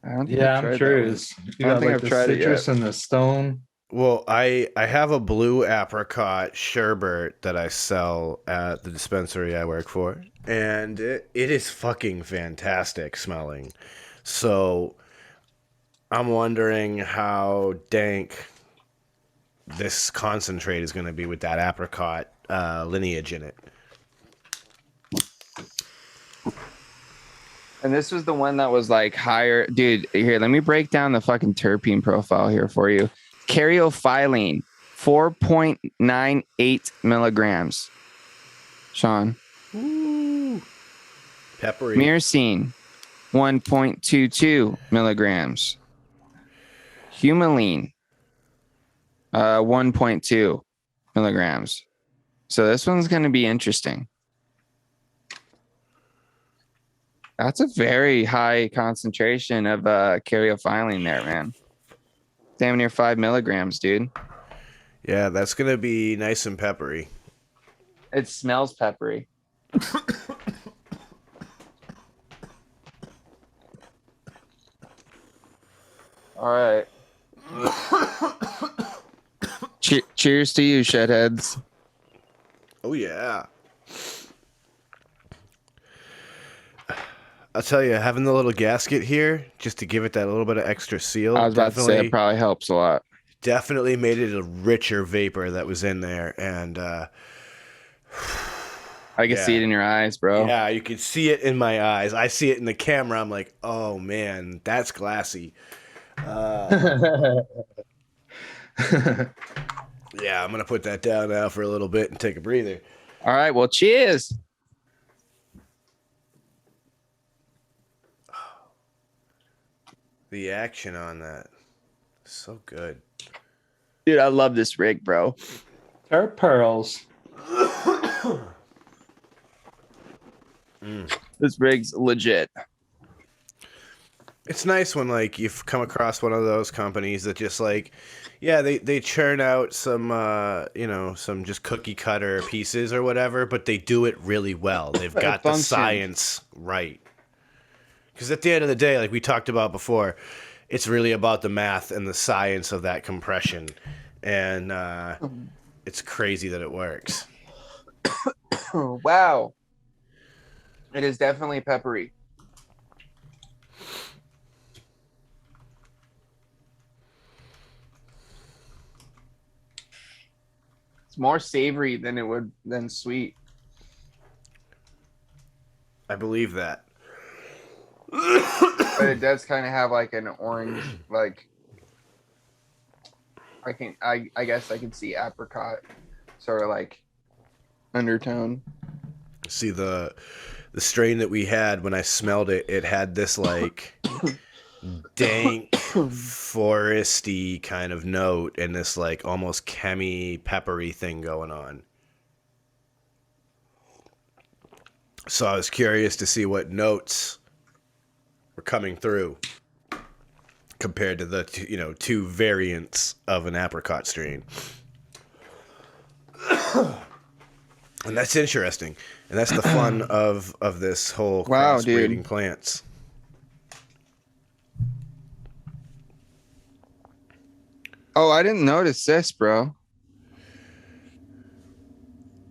I don't think Yeah, I've I'm tried curious. that one. You I don't got think like I've the tried it citrus yet. and the stone. Well, I have a blue apricot sherbet that I sell at the dispensary I work for, and it is fucking fantastic smelling. So I'm wondering how dank this concentrate is going to be with that apricot lineage in it. And this was the one that was like higher. Dude, here, let me break down the fucking terpene profile here for you. Caryophyllene, 4.98 milligrams. Sean. Ooh. Peppery. Myrcene, 1.22 milligrams. Humulene, 1.2 milligrams. So this one's going to be interesting. That's a very high concentration of caryophyllene there, man. Damn near 5 milligrams, dude. Yeah, that's going to be nice and peppery. It smells peppery. All right. Cheers to you, Shedheads. Oh, yeah. I'll tell you, having the little gasket here, just to give it that little bit of extra seal, I was about to say it probably helps a lot. definitely made it a richer vapor that was in there. And I can Yeah. see it in your eyes, bro. yeah, you could see it in my eyes. I see it in the camera. I'm like, oh, man, that's glassy. Yeah, I'm going to put that down now for a little bit and take a breather. All right, well, cheers. The action on that. So good. Dude, I love this rig, bro. They're pearls. This rig's legit. It's nice when like you've come across one of those companies that just like, yeah, they churn out some some just cookie cutter pieces or whatever, but they do it really well. They've got the function. science right. Because at the end of the day, like we talked about before, it's really about the math and the science of that compression, and it's crazy that it works. Oh, wow. It is definitely peppery. It's more savory than sweet. I believe that. But it does kind of have like an orange, like I guess I can see apricot sort of like undertone. See the strain that we had when I smelled it, it had this like dank, foresty kind of note and this like almost chemi peppery thing going on. So I was curious to see what notes were coming through compared to the two variants of an apricot strain. And that's interesting. And that's the fun of this whole crossbreeding plants. Oh, I didn't notice this, bro.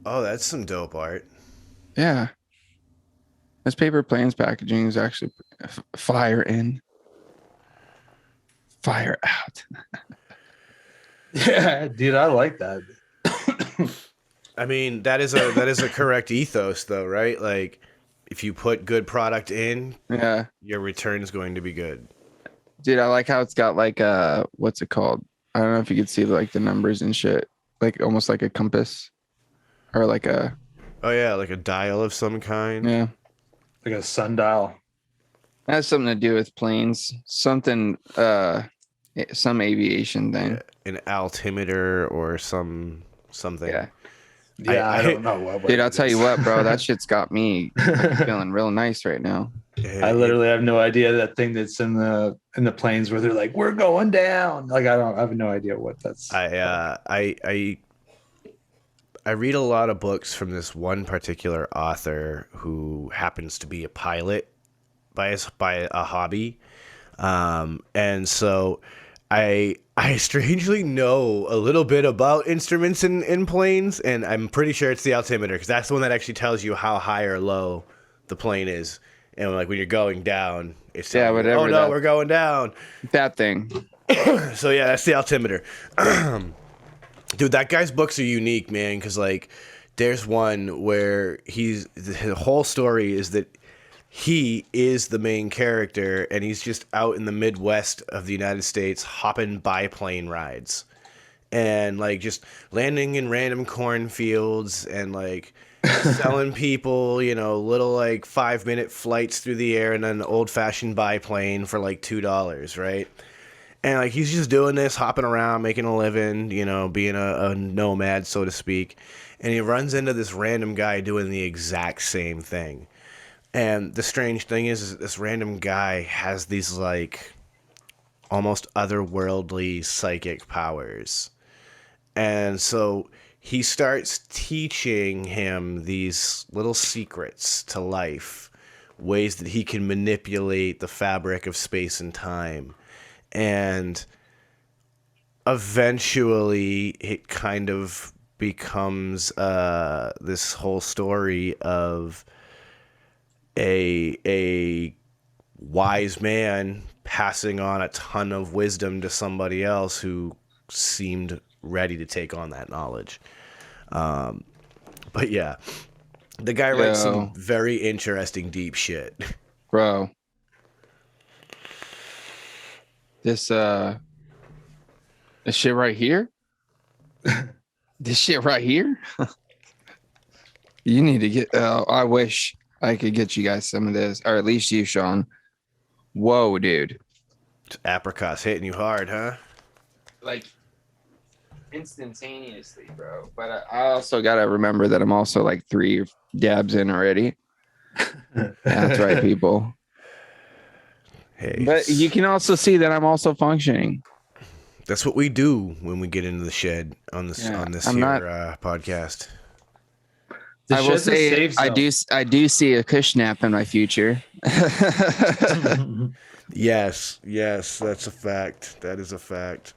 Oh, that's some dope art. Yeah. This paper planes packaging is actually fire in, fire out. Yeah, dude, I like that. I mean, that is a correct ethos, though, right? Like, if you put good product in, Yeah, your return is going to be good. dude, I like how it's got like what's it called? I don't know if you could see like the numbers and shit, like almost like a compass, or like a. Oh yeah, like a dial of some kind. Yeah, Like a sundial. that has something to do with planes. Something, some aviation thing. Yeah, an altimeter or something. Yeah. Yeah, I don't know what. Dude, I'll tell you what, bro. That shit's got me feeling real nice right now. I literally have no idea that thing that's in the planes where they're like, we're going down. Like, I have no idea what that's. I read a lot of books from this one particular author who happens to be a pilot by a hobby, and so I strangely know a little bit about instruments in planes, and I'm pretty sure it's the altimeter because that's the one that actually tells you how high or low the plane is. And like when you're going down, it's telling you, whatever. oh no, we're going down. That thing. So yeah, that's the altimeter. Dude, that guy's books are unique, man, because like there's one where his whole story is that he is the main character and he's just out in the Midwest of the United States hopping biplane rides and like just landing in random cornfields and like selling people, little like 5-minute flights through the air and an old-fashioned biplane for like $2, right? And like he's just doing this, hopping around, making a living, being a nomad, so to speak. And he runs into this random guy doing the exact same thing. And the strange thing is this random guy has these like almost otherworldly psychic powers. And so he starts teaching him these little secrets to life, ways that he can manipulate the fabric of space and time. And eventually it kind of becomes this whole story of a wise man passing on a ton of wisdom to somebody else who seemed ready to take on that knowledge. But yeah, the guy writes some very interesting, deep shit. Bro. This shit right here? This shit right here? You need to get I wish I could get you guys some of this, or at least you, Sean. Whoa, dude. Apricots hitting you hard, huh? Like instantaneously, bro. But I also gotta remember that I'm also like 3 dabs in already. That's right, people. Hey, but you can also see that I'm also functioning. That's what we do when we get into the shed on this podcast. I will say I do see a Kushnap in my future. Yes, that's a fact. That is a fact.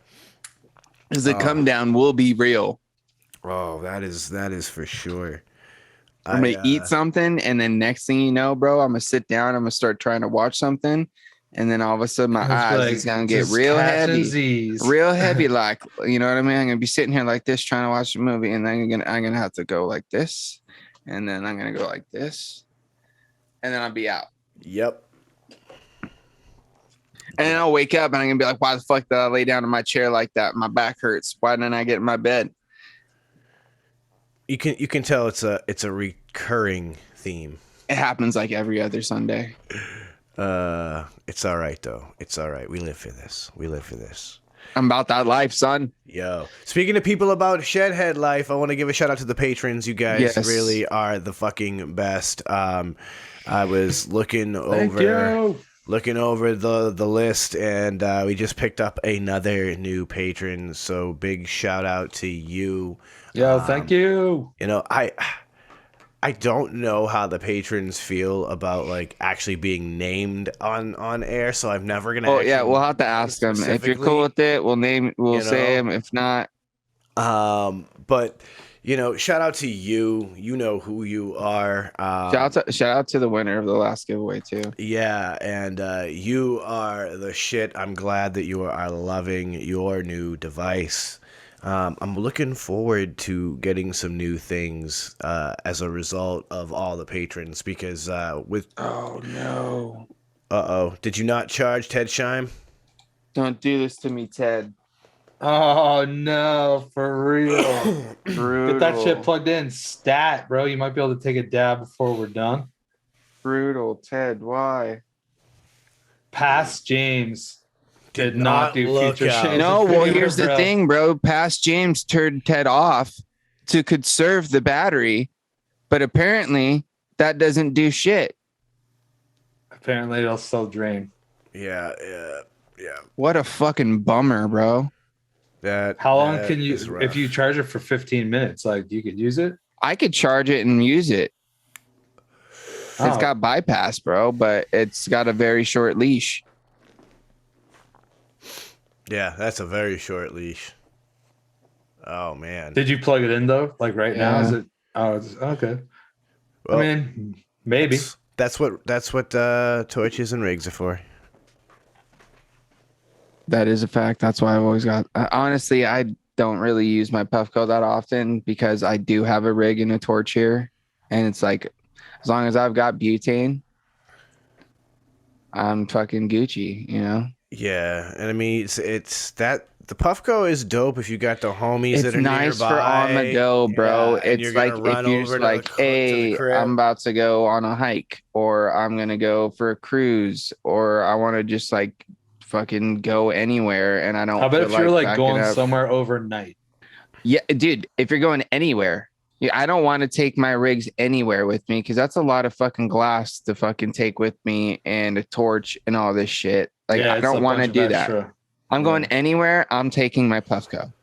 Because the come down will be real. Oh, that is for sure. I'm gonna eat something, and then next thing you know, bro, I'm gonna sit down. I'm gonna start trying to watch something, and then all of a sudden my It's eyes like, is gonna get just real catching heavy, Z's. real heavy. Like, you know what I mean? I'm gonna be sitting here like this trying to watch a movie, and then I'm gonna have to go like this, and then I'm gonna go like this, and then I'll be out. Yep. And then I'll wake up and I'm gonna be like, why the fuck did I lay down in my chair like that? My back hurts. Why didn't I get in my bed? You can tell it's a recurring theme. It happens like every other Sunday. It's all right though. It's all right. We live for this. I'm about that life, son. Yo, speaking of people about Shedhead life, I want to give a shout out to the patrons. You guys Yes. really are the fucking best. I was looking Thank over you. the list, and we just picked up another new patron. So big shout out to you. Yo, thank you. You know, I don't know how the patrons feel about like actually being named on air, so I'm never gonna. Oh yeah, actually we'll have to ask them. If you're specifically, cool with it, we'll you say know. them. If not, But you know, shout out to you. You know who you are. shout out to the winner of the last giveaway too. Yeah, and you are the shit. I'm glad that you are loving your new device. I'm looking forward to getting some new things as a result of all the patrons because with Oh no! Did you not charge Ted Shime? Don't do this to me, Ted. Oh no, for real. Brutal. Get that shit plugged in. Stat, bro. You might be able to take a dab before we're done. Brutal, Ted. Why? Past James did not do look future out. shades. No, of well, Vinegar, here's the bro. thing, bro. Past James turned Ted off to conserve the battery, but apparently that doesn't do shit. Apparently, it'll still drain. Yeah. What a fucking bummer, bro. How long that can you, is rough. if you charge it for 15 minutes, like you could use it? I could charge it and use it. It's Oh. got bypass, bro, but it's got a very short leash. Yeah, that's a very short leash. Oh man. Did you plug it in though? Like right now? Is Yeah. it? Oh, it's, okay. Well, I mean, maybe. that's what torches and rigs are for. That is a fact. That's why I've always got. Honestly, I don't really use my puffco that often because I do have a rig and a torch here, and it's like, as long as I've got butane, I'm fucking Gucci, you know. Yeah, and I mean it's that the Puffco is dope if you got the homies that It's are nice nearby. for on the go, bro. Yeah, and It's you're like gonna run if you're over just to like, to the hey, crib. I'm about to go on a hike, or I'm gonna go for a cruise, or I want to just like fucking go anywhere, and I don't. How about feel if you're like backing going up. somewhere overnight? Yeah, dude, if you're going anywhere, yeah, I don't want to take my rigs anywhere with me because that's a lot of fucking glass to fucking take with me and a torch and all this shit. Like, Yeah, I it's don't a want to bunch of do that. extra. I'm going Yeah. anywhere. I'm taking my Puffco.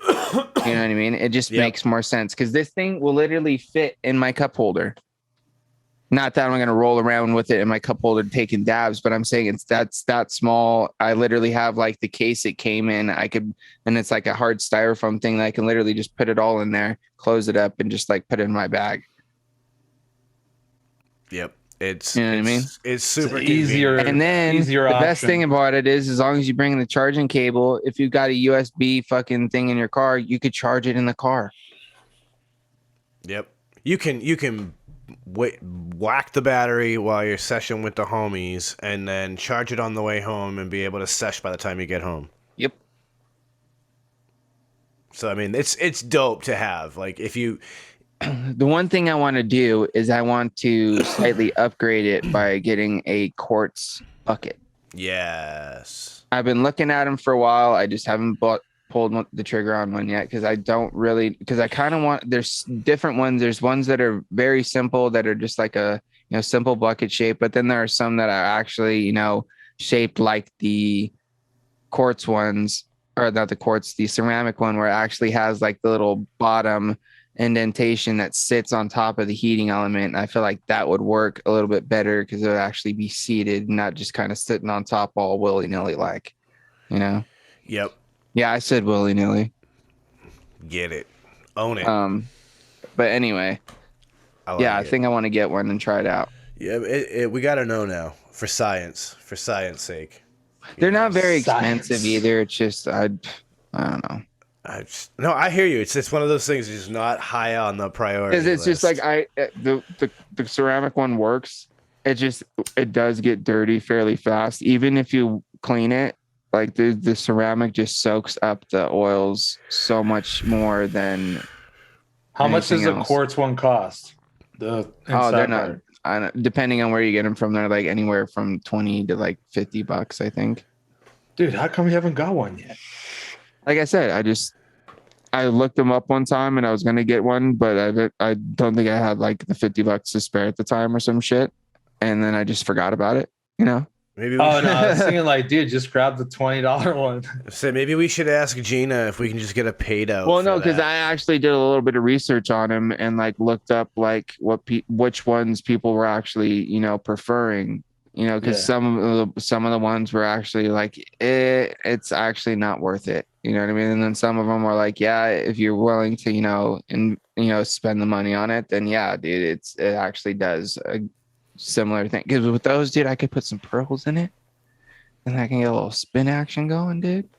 You know what I mean? It just Yep. makes more sense because this thing will literally fit in my cup holder. Not that I'm going to roll around with it in my cup holder taking dabs, but I'm saying that's that small. I literally have like the case it came in. And it's like a hard styrofoam thing that I can literally just put it all in there, close it up, and just like put it in my bag. Yep. It's You know what I mean? It's super It's easier. convenient. And then Easier the best option. thing about it is, as long as you bring in the charging cable, if you've got a USB fucking thing in your car, you could charge it in the car. Yep. You can whack the battery while you're session with the homies, and then charge it on the way home, and be able to sesh by the time you get home. Yep. So I mean, it's dope to have. Like if you. The one thing I want to do is I want to slightly upgrade it by getting a quartz bucket. Yes. I've been looking at them for a while. I just haven't pulled the trigger on one yet because I kind of want. There's different ones. There's ones that are very simple that are just like a simple bucket shape, but then there are some that are actually shaped like the quartz ones, or not the quartz, the ceramic one, where it actually has like the little bottom indentation that sits on top of the heating element. And I feel like that would work a little bit better because it would actually be seated, not just kind of sitting on top all willy-nilly like, Yep. Yeah, I said willy-nilly. Get it. Own it. But anyway, I like I it. think I want to get one and try it out. Yeah, we got to know now. for science sake. They're not very Science. expensive either. It's just I don't know. No, I hear you. It's one of those things that's just not high on the priority Because it's just list. like the ceramic one works. It does get dirty fairly fast. Even if you clean it, like the ceramic just soaks up the oils so much more than. How much does anything a else. quartz one cost? The Oh, they're inside not. part. I don't, depending on where you get them from, they're like anywhere from 20 to like $50, I think. Dude, how come you haven't got one yet? Like I said, I looked them up one time and I was gonna get one, but I don't think I had like the $50 to spare at the time or some shit, and then I just forgot about it. You know. Maybe we Oh should, no, I was thinking like, dude, just grab the $20 one. say maybe we should ask Gina if we can just get a paid out. Well, no, because because I actually did a little bit of research on him and like looked up like which ones people were actually preferring. Because Yeah. some of the ones were actually like it's actually not worth it. You know what I mean? And then some of them were like, yeah, if you're willing to spend the money on it, then yeah, dude, it actually does a similar thing. Because with those, dude, I could put some pearls in it, and I can get a little spin action going, dude.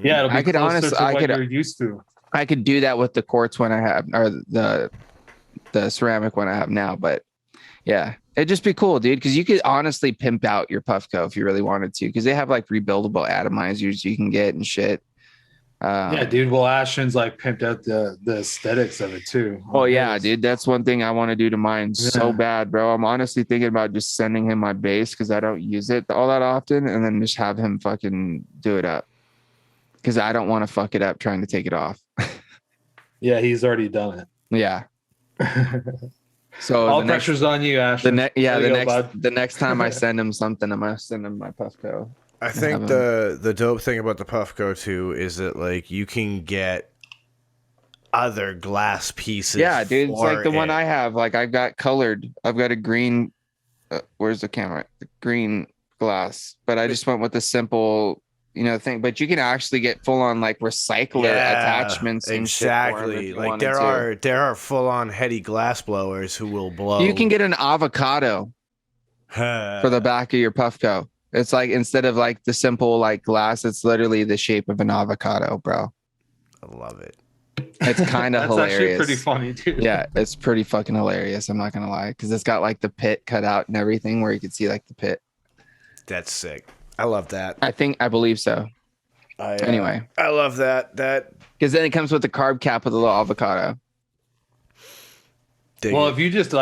Yeah, it'll be I could closer honestly- to I what could- you're used to. I could do that with the quartz one I have, or the ceramic one I have now. But yeah, it'd just be cool, dude, because you could honestly pimp out your Puffco if you really wanted to, because they have like rebuildable atomizers you can get and shit. Yeah, dude. Well, Ashton's like pimped out the aesthetics of it too. Oh yeah, dude. That's one thing I want to do to mine so Yeah. bad, bro. I'm honestly thinking about just sending him my base because I don't use it all that often, and then just have him fucking do it up. Because I don't want to fuck it up trying to take it off. Yeah, he's already done Yeah. it. So All the next, pressure's on you, Ashton. the Way to go, bud. next time I send him something, I'm gonna send him my Puffco. I think the dope thing about the Puffco too is that like you can get other glass pieces. Yeah, dude. It's like the one for I it. have. Like I've got colored. I've got a green. Where's the camera? The green glass. But I just went with the simple, thing. But you can actually get full on like recycler attachments. And shit for 'em if exactly. you Like wanted there are full on heady glass blowers who will blow. You can get an avocado for the back of your Puffco. It's like instead of like the simple like glass, it's literally the shape of an avocado, bro. I love it. It's kind of That's hilarious. actually pretty funny, dude. Yeah, it's pretty fucking hilarious. I'm not gonna lie, because it's got like the pit cut out and everything, where you can see like the pit. That's sick. I love that. I believe so. Anyway, I love that. because then it comes with the carb cap with a little avocado. Dig Well, it. if you just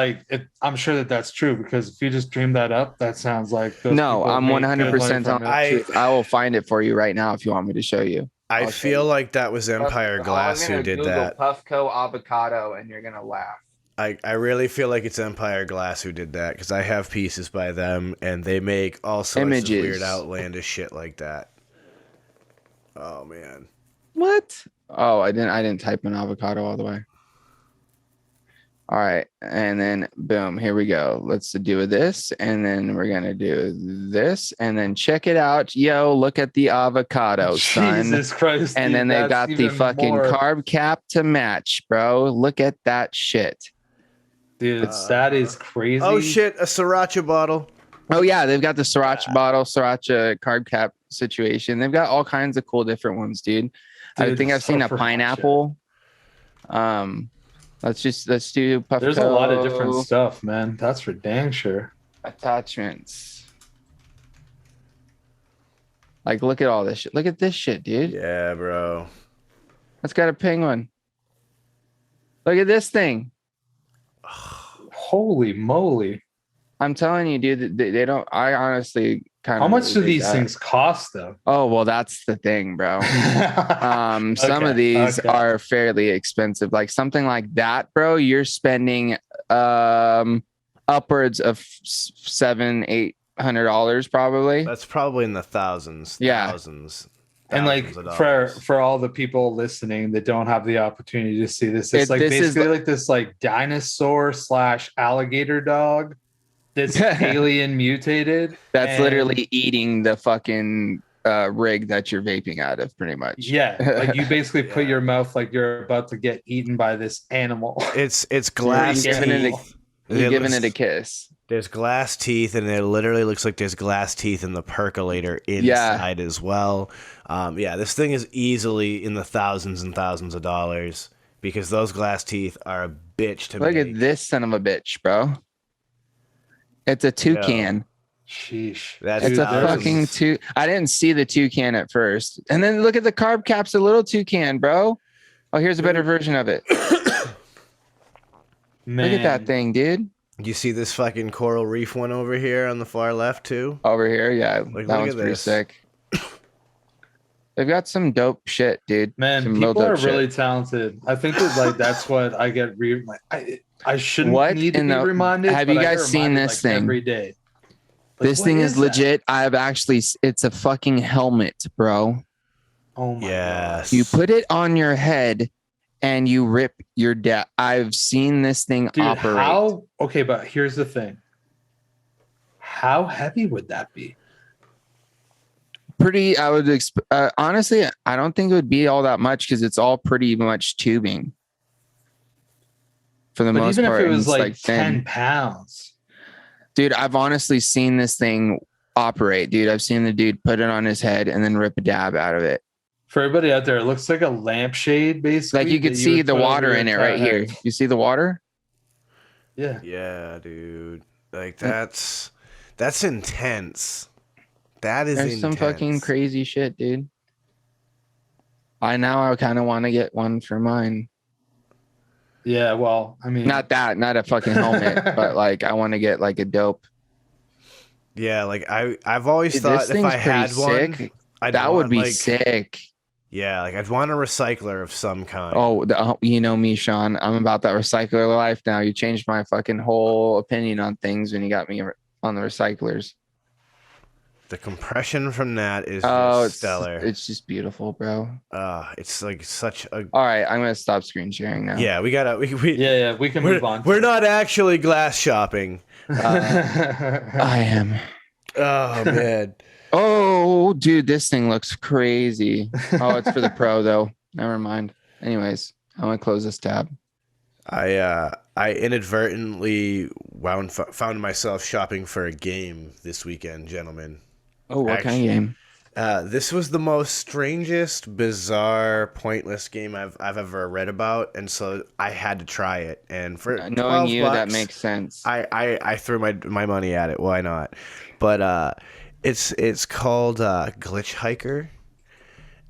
I'm sure that's true, because if you just dream that up, that sounds like those No, people I'm make good 100% money on from the it. truth. I will find it for you right now if you want me to show you. I I'll show feel you. like that was Empire Glass who did that. Puffco avocado, and you're gonna laugh. I really feel like it's Empire Glass who did that because I have pieces by them and they make all sorts Images. of weird outlandish shit like that. Oh man. What? Oh, I didn't type in avocado all the way. All right, and then boom, here we go. Let's do this, and then we're gonna do this, and then check it out. Yo, look at the avocado, son. Jesus Christ. And dude, then they that's got the even fucking more- carb cap to match, bro. Look at that shit. Dude, that is crazy. Oh shit, a sriracha bottle. Oh yeah, they've got the sriracha bottle, sriracha carb cap situation. They've got all kinds of cool different ones, dude. I Dude, think I've seen a sriracha. pineapple. Let's do Puffco There's a lot of different stuff, man. That's for dang sure. attachments. Like, look at all this shit. Look at this shit, dude. Yeah, bro. That's got a penguin. Look at this thing. Holy moly. I'm telling you, dude, they don't. I honestly kind of. How much do these things cost, though? Oh, well, that's the thing, bro. Some Okay, of these okay. are fairly expensive. Like something like that, bro, you're spending upwards of $700-800 probably. That's probably in the thousands. Yeah. Thousands. And like thousands of for dollars. all the people listening that don't have the opportunity to see this, it's like This is basically like this like dinosaur / alligator dog that's alien mutated. That's and- literally eating the fucking rig that you're vaping out of, pretty much. Yeah, like you basically put Yeah. your mouth like you're about to get eaten by this animal. It's glass You're giving it teeth. You're It giving looks- it a kiss. There's glass teeth, and it literally looks like there's glass teeth in the percolator inside as well. This thing is easily in the thousands and thousands of dollars because those glass teeth are a bitch to Look make. at this son of a bitch, bro. It's a toucan. Sheesh. It's a fucking two. I didn't see the toucan at first. And then look at the carb caps, a little toucan, bro. Oh, here's a better version of it. Man. Look at that thing, dude. You see this fucking coral reef one over here on the far left too? Over here, yeah. Like, that look one's at pretty this. sick. They've got some dope shit, dude. Man, Some real people are dope really shit. talented. I think that like that's what I get. I shouldn't What need to in be the- reminded. have but you I guys get seen reminded, this thing? every day? Like, This what thing is that? legit. It's a fucking helmet, bro. Oh my Yes. You put it on your head and you rip your dad. I've seen this thing Dude, operate. okay, but here's the thing. How heavy would that be? Pretty, I would honestly, I don't think it would be all that much because it's all pretty much tubing for the But most even part. if it and was it's like 10 thin. pounds. Dude, I've honestly seen this thing operate, dude. I've seen the dude put it on his head and then rip a dab out of it. For everybody out there, it looks like a lampshade, basically. Like you could that see would the put over water your in it entire right here. head. You see the water? Yeah. Yeah, dude. Like that's intense. That is There's intense. some fucking crazy shit, dude. I kind of want to get one for mine. Yeah, well, I mean, Not a fucking helmet, but like I want to get like a dope. Yeah, like I've always Dude, thought this if thing's I had pretty one, sick. I'd That would want, be like, sick. Yeah, like I'd want a recycler of some kind. Oh, you know me, Sean. I'm about that recycler life now. You changed my fucking whole opinion on things when you got me on the recyclers. The compression from that is It's stellar. It's just beautiful, bro. It's like such a. All right, I'm gonna stop screen sharing now. Yeah, we gotta. We we can move on. We're not actually glass shopping. I am. Oh man. Oh, dude, this thing looks crazy. Oh, it's for the pro though. Never mind. Anyways, I'm gonna close this tab. I inadvertently found myself shopping for a game this weekend, gentlemen. Oh, what kind of game? This was the most strangest, bizarre, pointless game I've ever read about, and so I had to try it. And for Knowing you, $12, that makes sense. I threw my money at it. Why not? But it's called Glitch Hiker,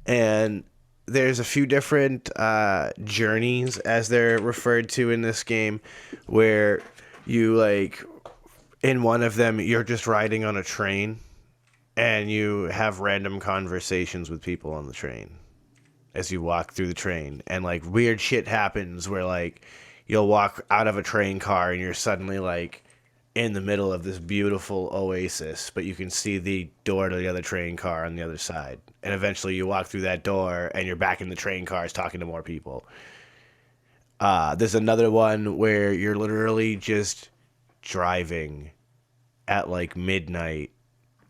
and there's a few different journeys, as they're referred to in this game, where you like in one of them you're just riding on a train and you have random conversations with people on the train as you walk through the train, and like weird shit happens where like you'll walk out of a train car and you're suddenly like in the middle of this beautiful oasis, but you can see the door to the other train car on the other side. And eventually you walk through that door and you're back in the train cars talking to more people. There's another one where you're literally just driving at like midnight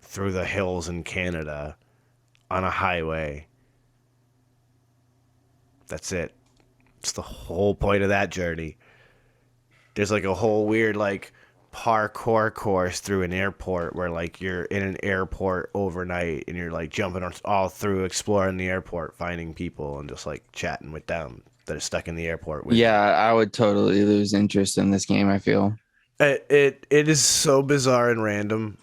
through the hills in Canada on a highway. That's it. It's the whole point of that journey. There's like a whole weird like parkour course through an airport where like you're in an airport overnight and you're like jumping all through, exploring the airport, finding people and just like chatting with them that are stuck in the airport with Yeah, I would totally lose interest in this game, I feel. It is so bizarre and random.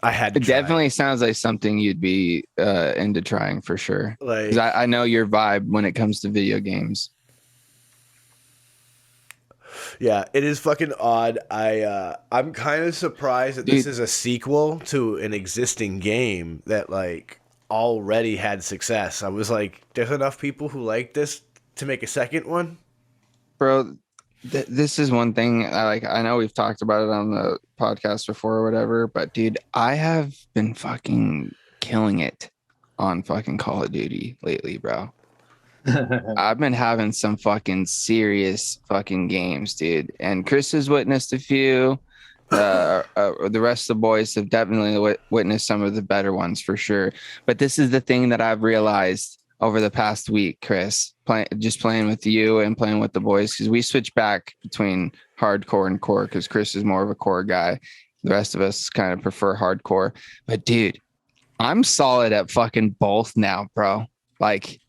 I had to It try. definitely sounds like something you'd be into trying for sure. Like 'Cause I know your vibe when it comes to video games. yeah, it is fucking odd. I'm kind of surprised that this Dude. is a sequel to an existing game that like already had success. I was like, there's enough people who like this to make a second one. Bro, this is one thing I know we've talked about it on the podcast before or whatever, but dude, I have been fucking killing it on fucking Call of Duty lately, bro. I've been having some fucking serious fucking games, dude. And Chris has witnessed a few. The rest of the boys have definitely witnessed some of the better ones for sure. But this is the thing that I've realized over the past week, Chris, just playing with you and playing with the boys, because we switch back between hardcore and core, because Chris is more of a core guy. The rest of us kind of prefer hardcore. But dude, I'm solid at fucking both now, bro. Like,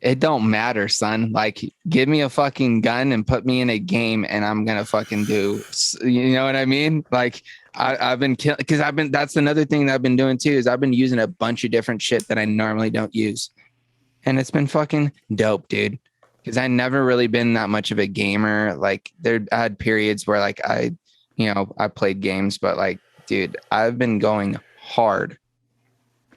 it don't matter, son. Like, give me a fucking gun and put me in a game and I'm gonna fucking do, you know what I mean? Like, I've been killing, because that's another thing that I've been doing too, is I've been using a bunch of different shit that I normally don't use. And it's been fucking dope, dude. Because I never really been that much of a gamer. Like, I had periods where like I played games, but like, dude, I've been going hard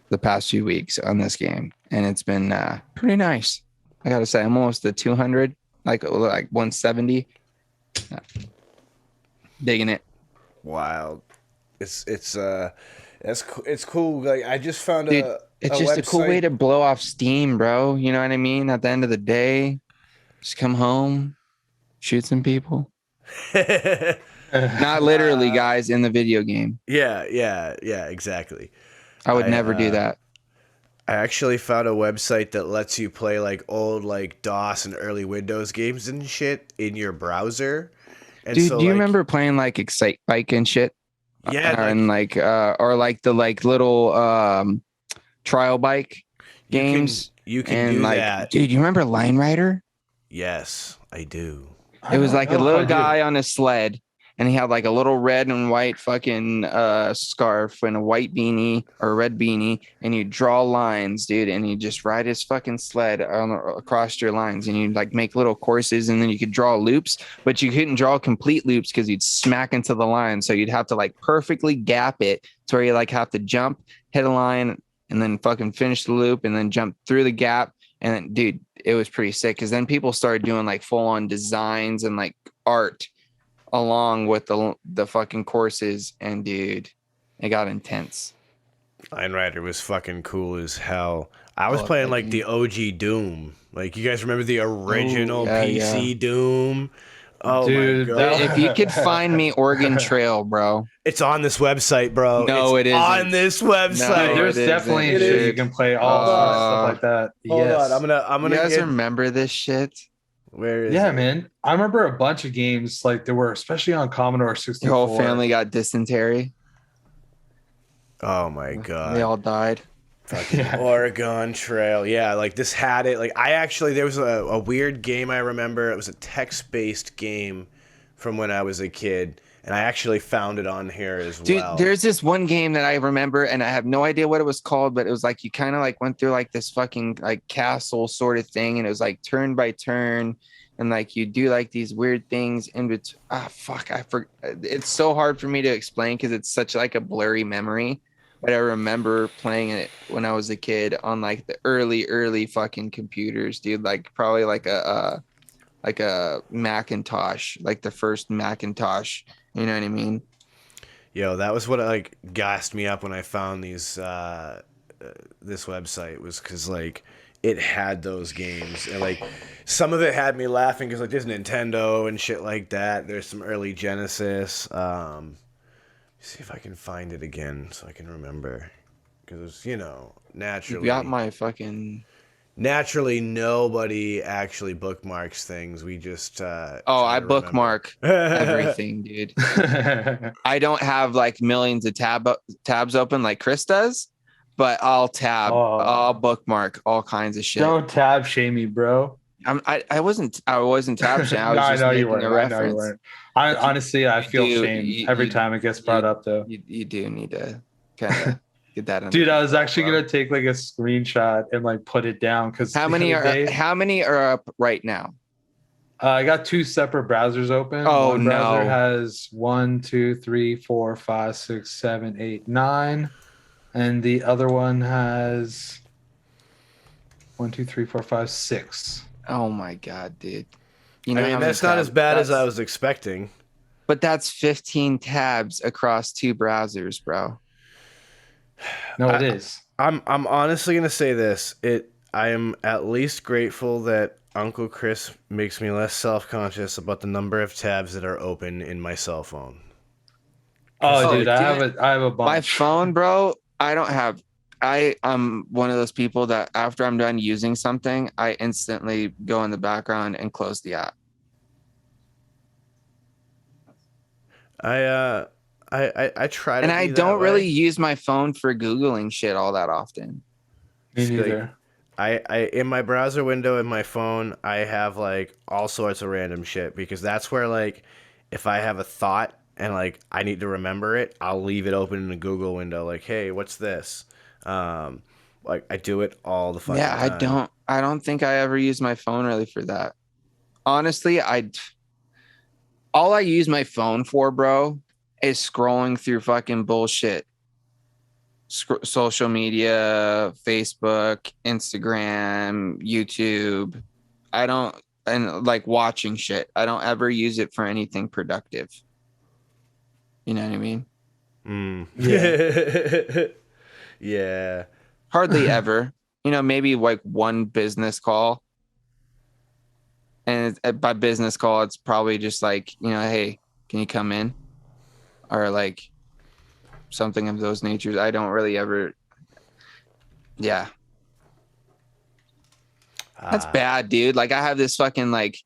the past few weeks on this game, and it's been pretty nice. I gotta say, I'm almost at 200, like 170. Digging it. Wild. It's cool. Like, I just found Dude, it's just a cool way to blow off steam, bro. You know what I mean? At the end of the day, just come home, shoot some people. Not literally, guys, in the video game. Yeah, exactly. I would never do that. I actually found a website that lets you play like old like DOS and early Windows games and shit in your browser. And dude, so, do you remember playing like Excite Bike and shit? Yeah, and like or like the like little trial bike games. You can do like, that. Dude, you remember Line Rider? Yes, I do. It was like a little guy on a sled, and he had like a little red and white fucking scarf and a white beanie or a red beanie, and you draw lines, dude, and you just ride his fucking sled across your lines, and you like make little courses, and then you could draw loops, but you couldn't draw complete loops because you'd smack into the line, so you'd have to like perfectly gap it to where you like have to jump, hit a line, and then fucking finish the loop, and then jump through the gap. And then, dude, it was pretty sick, because then people started doing like full on designs and like art along with the fucking courses, and dude, it got intense. Line Rider was fucking cool as hell. I was playing like the OG Doom. Like, you guys remember the original PC Doom? Oh, dude, my God. If you could find me Oregon Trail, bro. It's on this website, bro. No, it isn't. On this website. No, there's definitely shit you can play all stuff like that. Hold on, I'm gonna. You guys remember this shit? Where is it? Man. I remember a bunch of games like there were, especially on Commodore 64. Your whole family got dysentery. Oh my God. They all died. Oregon Trail. Yeah, like this had it. Like, there was a weird game I remember. It was a text-based game from when I was a kid, and I actually found it on here as well. Dude, there's this one game that I remember, and I have no idea what it was called, but it was like you kind of like went through like this fucking like castle sort of thing, and it was like turn by turn, and like you do like these weird things in between. It's so hard for me to explain because it's such like a blurry memory. But I remember playing it when I was a kid on like the early fucking computers, dude. Like probably like a Macintosh, like the first Macintosh. You know what I mean? Yo, that was what like gassed me up when I found this website, was because like it had those games, and like some of it had me laughing because like there's Nintendo and shit like that. There's some early Genesis. See if I can find it again so I can remember, because naturally. You got my fucking. Naturally, nobody actually bookmarks things. We just. I bookmark everything, dude. I don't have like millions of tabs open like Chris does, but I'll bookmark all kinds of shit. Don't tab shame me, bro. I wasn't tab shaming. I was just making a reference. I honestly, I feel shame every time it gets brought up, though. You do need to kind of get that under. Dude, I was actually gonna take like a screenshot and like put it down, because how many are up right now? I got two separate browsers open. Oh, One browser has 1, 2, 3, 4, 5, 6, 7, 8, 9, and the other one has 1, 2, 3, 4, 5, 6. Oh my God, dude. That's not as bad as I was expecting. But that's 15 tabs across two browsers, bro. No, it is. I'm honestly gonna say this. I am at least grateful that Uncle Chris makes me less self-conscious about the number of tabs that are open in my cell phone. Oh, dude, I have a bunch. My phone, bro, I don't have I'm one of those people that after I'm done using something, I instantly go in the background and close the app. I try to And be I that don't way. really use my phone for Googling shit all that often. Me It's like, neither. I in my browser window in my phone, I have like all sorts of random shit because that's where like if I have a thought and like I need to remember it, I'll leave it open in the Google window. Like, hey, what's this? Like I do it all the fucking Yeah, time. I don't think I ever use my phone really for that. Honestly, all I use my phone for, bro, is scrolling through fucking bullshit. Social media, Facebook, Instagram, YouTube. I don't, and like watching shit. I don't ever use it for anything productive. You know what I mean? Yeah. Yeah. Hardly ever. You know, maybe like one business call. And by business call, it's probably just like, you know, hey, can you come in? Or like something of those natures. I don't really ever. Yeah. That's bad, dude. Like I have this fucking like,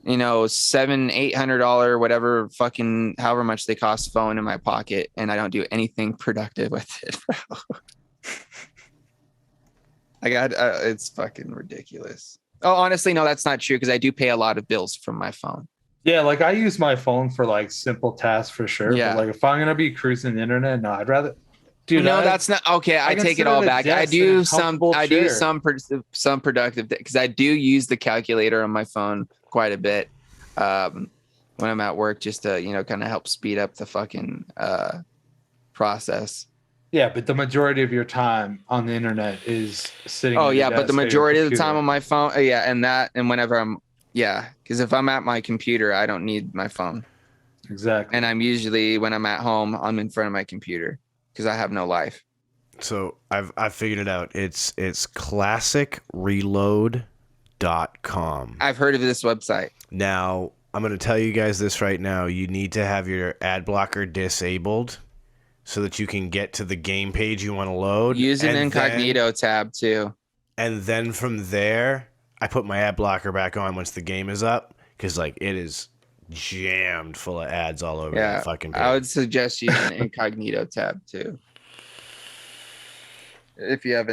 you know, $700-800 whatever fucking however much they cost phone in my pocket, and I don't do anything productive with it, bro. I got it's fucking ridiculous. Oh, honestly, no, that's not true because I do pay a lot of bills from my phone. Yeah, like I use my phone for like simple tasks for sure. Yeah. But like if I'm gonna be cruising the internet, no, I'd rather. Dude, No, that's not okay. I take it consider all the back. I desk do and a some. comfortable I do chair. some productive because I do use the calculator on my phone quite a bit when I'm at work, just to kind of help speed up the fucking process. Yeah, but the majority of your time on the internet is sitting. Oh at your yeah, but the desk at your majority of the time computer. on my phone, and whenever because if I'm at my computer, I don't need my phone, Exactly. and I'm usually when I'm at home, I'm in front of my computer because I have no life. So I've figured it out. It's classicreload.com. I've heard of this website. Now, I'm going to tell you guys this right now. You need to have your ad blocker disabled so that you can get to the game page you want to load. Use an incognito tab too. And then from there, I put my ad blocker back on once the game is up because like it is jammed full of ads all over that fucking page. I would suggest using an incognito tab too. If you have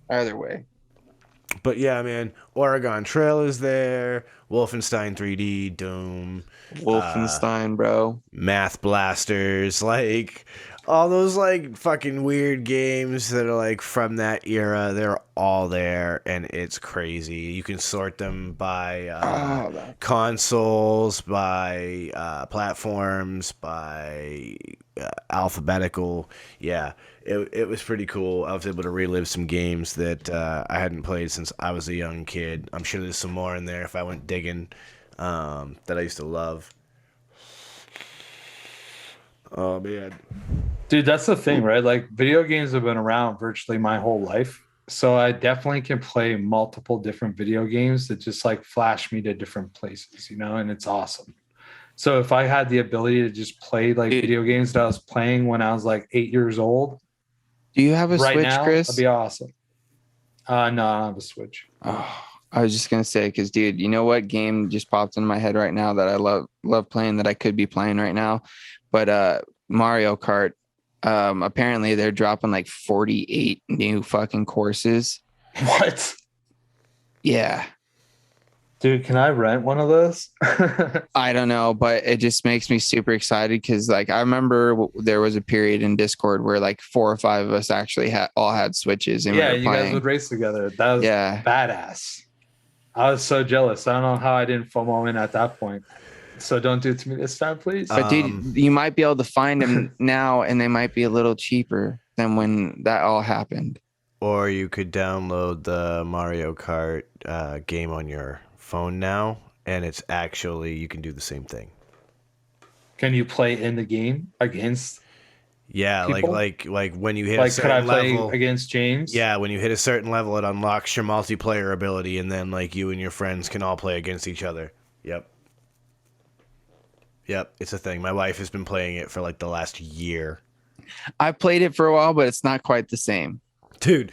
either way. But yeah, man, Oregon Trail is there, Wolfenstein 3D, Doom, Wolfenstein, bro. Math Blasters, like all those like fucking weird games that are like from that era, they're all there and it's crazy. You can sort them by consoles, by platforms, by alphabetical. Yeah, it was pretty cool. I was able to relive some games that I hadn't played since I was a young kid. I'm sure there's some more in there if I went digging that I used to love. Oh man, dude, that's the thing, right? Like video games have been around virtually my whole life. So I definitely can play multiple different video games that just like flash me to different places, and it's awesome. So if I had the ability to just play like video games that I was playing when I was like 8 years old. Do you have a right Switch, now, Chris? that'd be awesome. No, I don't have a Switch. Oh, I was just gonna say, because dude, you know what game just popped into my head right now that I love playing that I could be playing right now, but Mario Kart. Apparently they're dropping like 48 new fucking courses. What? Yeah. Dude, can I rent one of those? I don't know, but it just makes me super excited because, like, I remember there was a period in Discord where like 4 or 5 of us actually all had Switches, and yeah, we were you playing. guys would race together. That was badass. I was so jealous. I don't know how I didn't FOMO in at that point. So don't do it to me this time, please. But dude, you might be able to find them now, and they might be a little cheaper than when that all happened. Or you could download the Mario Kart game on your phone now, and it's actually you can do the same thing. Can you play in the game against? Yeah, people? like when you hit like, a certain could I play level against James? Yeah, when you hit a certain level, it unlocks your multiplayer ability, and then like you and your friends can all play against each other. Yep, it's a thing. My wife has been playing it for like the last year. I played it for a while, but it's not quite the same. Dude,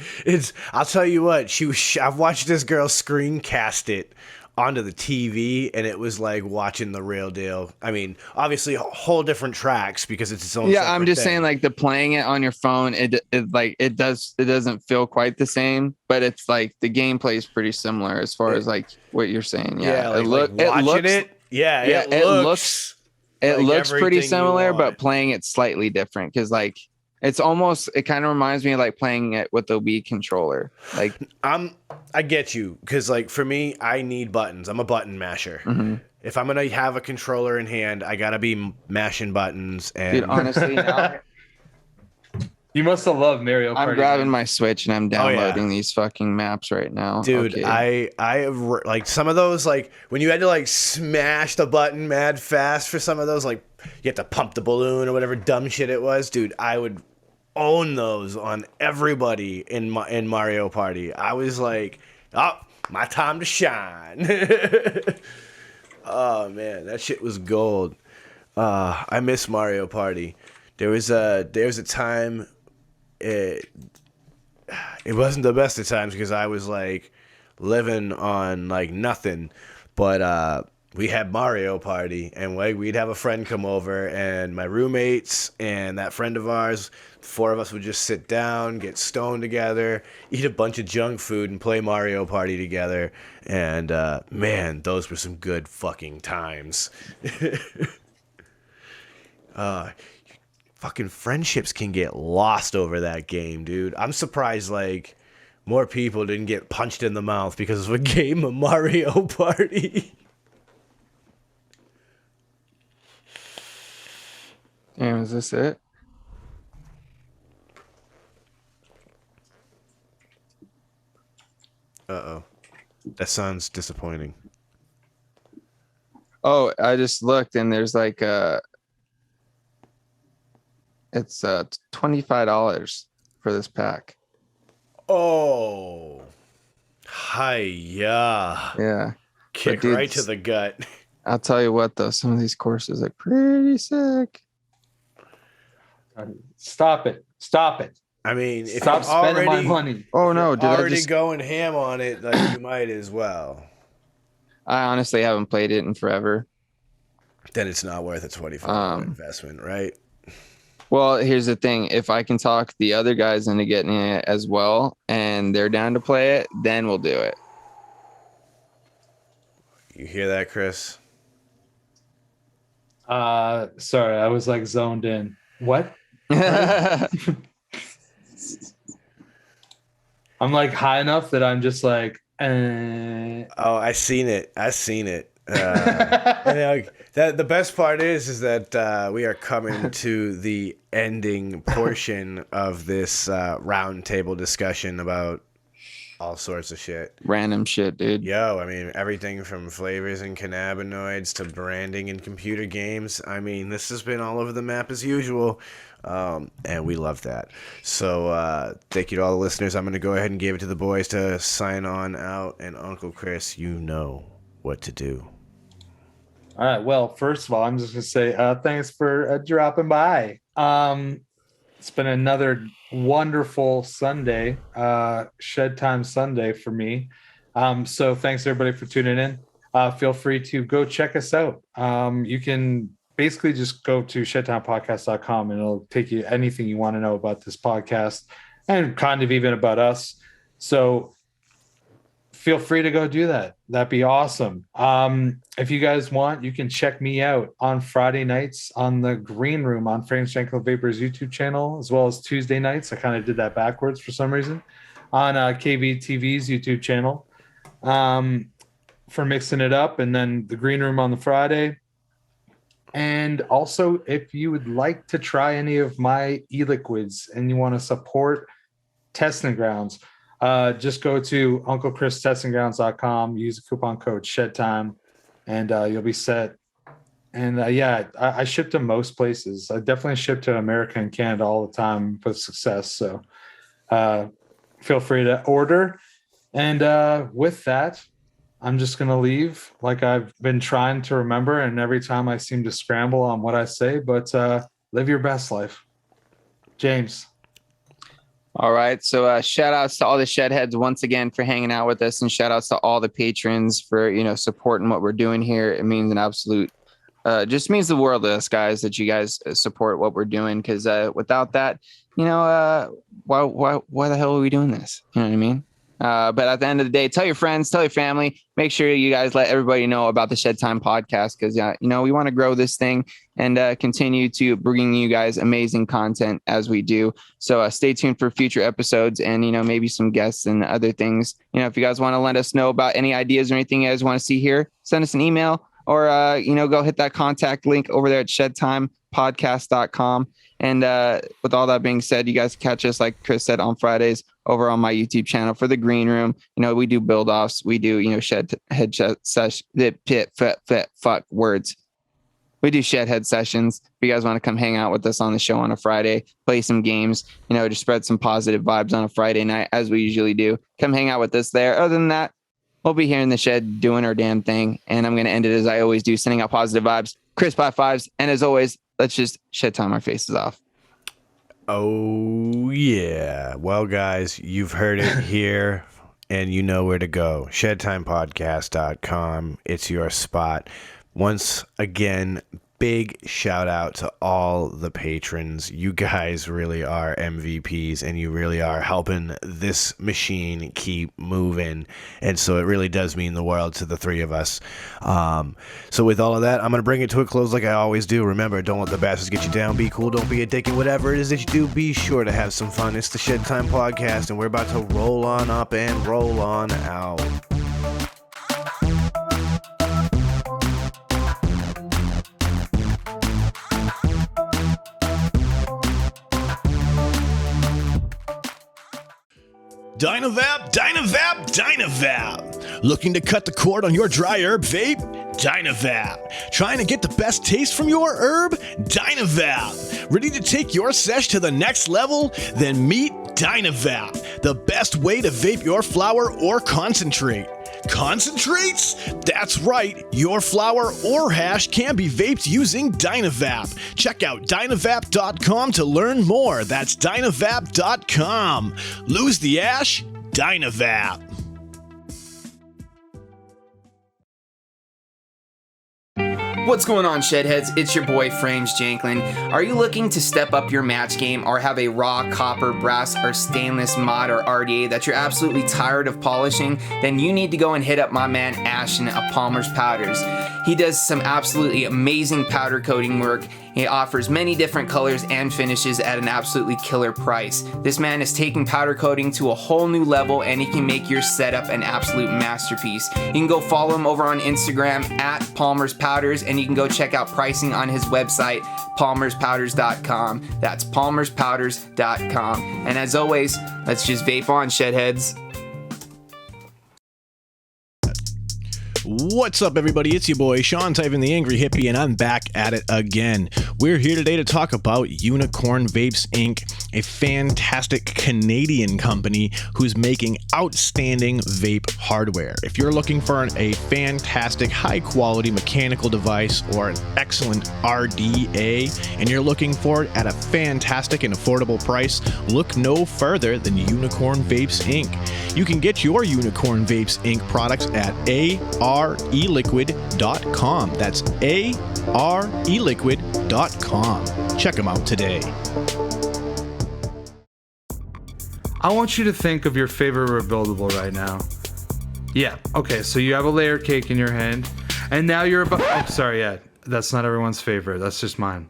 I'll tell you what, I've watched this girl screencast it onto the TV, and it was like watching the real deal. I mean, obviously whole different tracks because it's its own. Yeah, I'm just thing. saying, like, the playing it on your phone, it doesn't feel quite the same, but it's like the gameplay is pretty similar as far as like what you're saying. Yeah, like watching it. Yeah, it looks pretty everything similar, you but want. playing it slightly different because like it kind of reminds me of like playing it with the Wii controller. Like I get you, because like for me, I need buttons. I'm a button masher. Mm-hmm. If I'm gonna have a controller in hand, I gotta be mashing buttons. And dude, honestly, now You must have loved Mario Party. I'm grabbing my Switch and I'm downloading yeah. these fucking maps right now. dude, Okay. I have like some of those, like when you had to like smash the button mad fast for some of those, like you have to pump the balloon or whatever dumb shit it was, dude. I would own those on everybody in Mario Party. I was like, oh, my time to shine. Oh man, that shit was gold. I miss Mario Party. There was a time. It wasn't the best of times because I was like living on like nothing, but we had Mario Party, and like we'd have a friend come over, and my roommates and that friend of ours, 4 of us would just sit down, get stoned together, eat a bunch of junk food, and play Mario Party together. And man, those were some good fucking times. Fucking friendships can get lost over that game, dude. I'm surprised like more people didn't get punched in the mouth because of a game of Mario Party. Damn, is this it? Uh-oh. That sounds disappointing. Oh, I just looked and there's like it's $25 for this pack. Oh. Hi-ya. Yeah. Kick dude, right to the gut. I'll tell you what though, some of these courses are pretty sick. Stop it. I mean, if Stop you're spending my already, money. Oh no, did I already just going ham on it, like you might as well. I honestly haven't played it in forever. Then it's not worth a $25 investment, right? Well, here's the thing. If I can talk the other guys into getting it as well and they're down to play it, then we'll do it. You hear that, Chris? Sorry, I was like zoned in. What? I'm like high enough that I'm just like, Oh, I seen it. And like, the best part is that we are coming to the ending portion of this roundtable discussion about all sorts of shit. Random shit, dude. Yo, I mean, everything from flavors and cannabinoids to branding and computer games. I mean, this has been all over the map as usual, and we love that. So thank you to all the listeners. I'm going to go ahead and give it to the boys to sign on out, and Uncle Chris, you know what to do. all right. Well, first of all, I'm just gonna say thanks for dropping by. It's been another wonderful Sunday, Shedtime Sunday for me. So thanks everybody for tuning in. Feel free to go check us out. You can basically just go to shedtimepodcast.com and it'll take you anything you want to know about this podcast and kind of even about us. So feel free to go do that. That'd be awesome. If you guys want, you can check me out on Friday nights on the Green Room on Frame Strength Vapors YouTube channel, as well as Tuesday nights. I kind of did that backwards for some reason on KVTV's YouTube channel for mixing it up, and then the Green Room on the Friday. And also, if you would like to try any of my e-liquids and you want to support Testing Grounds, just go to UncleChrisTestingGrounds.com, use the coupon code Shedtime, and you'll be set. And I ship to most places. I definitely ship to America and Canada all the time with success. So feel free to order. And with that, I'm just going to leave like I've been trying to remember. And every time I seem to scramble on what I say, but live your best life. James. All right. So shout outs to all the Shedheads once again for hanging out with us, and shout outs to all the patrons for, supporting what we're doing here. It means an absolute, just means the world to us, guys, that you guys support what we're doing. Because without that, why the hell are we doing this? You know what I mean? But at the end of the day, tell your friends, tell your family, make sure you guys let everybody know about the Shedtime podcast, because, we want to grow this thing and continue to bring you guys amazing content as we do. So stay tuned for future episodes and, maybe some guests and other things. If you guys want to let us know about any ideas or anything you guys want to see here, send us an email or, go hit that contact link over there at shedtimepodcast.com. And with all that being said, you guys catch us, like Chris said, on Fridays over on my YouTube channel for the Green Room. We do build offs. We do, Shedhead sessions. We do Shedhead sessions. If you guys want to come hang out with us on the show on a Friday, play some games, just spread some positive vibes on a Friday night, as we usually do. Come hang out with us there. Other than that, we'll be here in the shed doing our damn thing. And I'm going to end it as I always do, sending out positive vibes, crisp high fives. And as always, let's just shed time our faces off. Oh, yeah. Well, guys, you've heard it here, and you know where to go. Shedtimepodcast.com. It's your spot. Once again, big shout out to all the patrons. You guys really are MVPs, and you really are helping this machine keep moving. And so it really does mean the world to the three of us. So with all of that, I'm going to bring it to a close like I always do. Remember, don't let the bastards get you down. Be cool. Don't be a dick. And whatever it is that you do, be sure to have some fun. It's the Shed Time Podcast, and we're about to roll on up and roll on out. Dynavap, Dynavap, Dynavap. Looking to cut the cord on your dry herb vape? Dynavap. Trying to get the best taste from your herb? Dynavap. Ready to take your sesh to the next level? Then meet Dynavap, the best way to vape your flower or concentrate. Concentrates? That's right, your flower or hash can be vaped using Dynavap. Check out dynavap.com to learn more. That's dynavap.com. Lose the ash? Dynavap. What's going on, Shedheads? It's your boy, Frames Janklin. Are you looking to step up your match game or have a raw copper, brass, or stainless mod or RDA that you're absolutely tired of polishing? Then you need to go and hit up my man Ashton of Palmer's Powders. He does some absolutely amazing powder coating work. He offers many different colors and finishes at an absolutely killer price. This man is taking powder coating to a whole new level, and he can make your setup an absolute masterpiece. You can go follow him over on Instagram at Palmer's Powders, and you can go check out pricing on his website, palmerspowders.com. That's palmerspowders.com. And as always, let's just vape on, Shedheads. What's up, everybody? It's your boy, Sean Tyven, the Angry Hippie, and I'm back at it again. We're here today to talk about Unicorn Vapes Inc., a fantastic Canadian company who's making outstanding vape hardware. If you're looking for a fantastic, high-quality mechanical device or an excellent RDA, and you're looking for it at a fantastic and affordable price, look no further than Unicorn Vapes Inc. You can get your Unicorn Vapes Inc. products at areliquid.com. That's areliquid.com. Check them out today. I want you to think of your favorite rebuildable right now. Yeah, okay, so you have a layer cake in your hand, and now you're about... Oh, sorry, yeah, that's not everyone's favorite. That's just mine.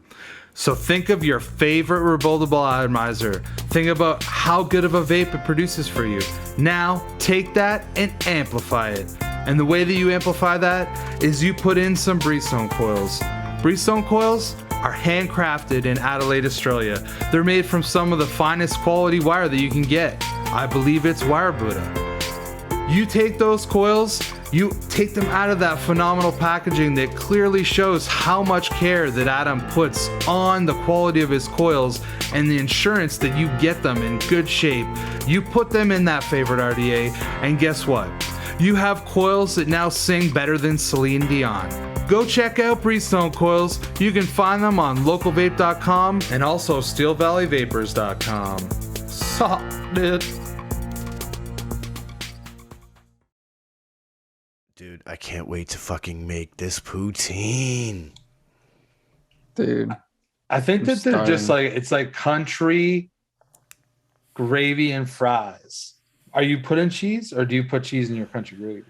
So think of your favorite rebuildable atomizer. Think about how good of a vape it produces for you. Now, take that and amplify it. And the way that you amplify that is you put in some Breezestone coils. Breezestone coils are handcrafted in Adelaide, Australia. They're made from some of the finest quality wire that you can get. I believe it's wire Buddha. You take those coils, you take them out of that phenomenal packaging that clearly shows how much care that Adam puts on the quality of his coils and the insurance that you get them in good shape. You put them in that favorite RDA, and guess what? You have coils that now sing better than Celine Dion. Go check out Breezestone Coils. You can find them on localvape.com and also steelvalleyvapors.com. Suck, dude. Dude, I can't wait to fucking make this poutine. Dude. I think that they're just starting. like, it's like country gravy and fries. Are you putting cheese or do you put cheese in your country gravy?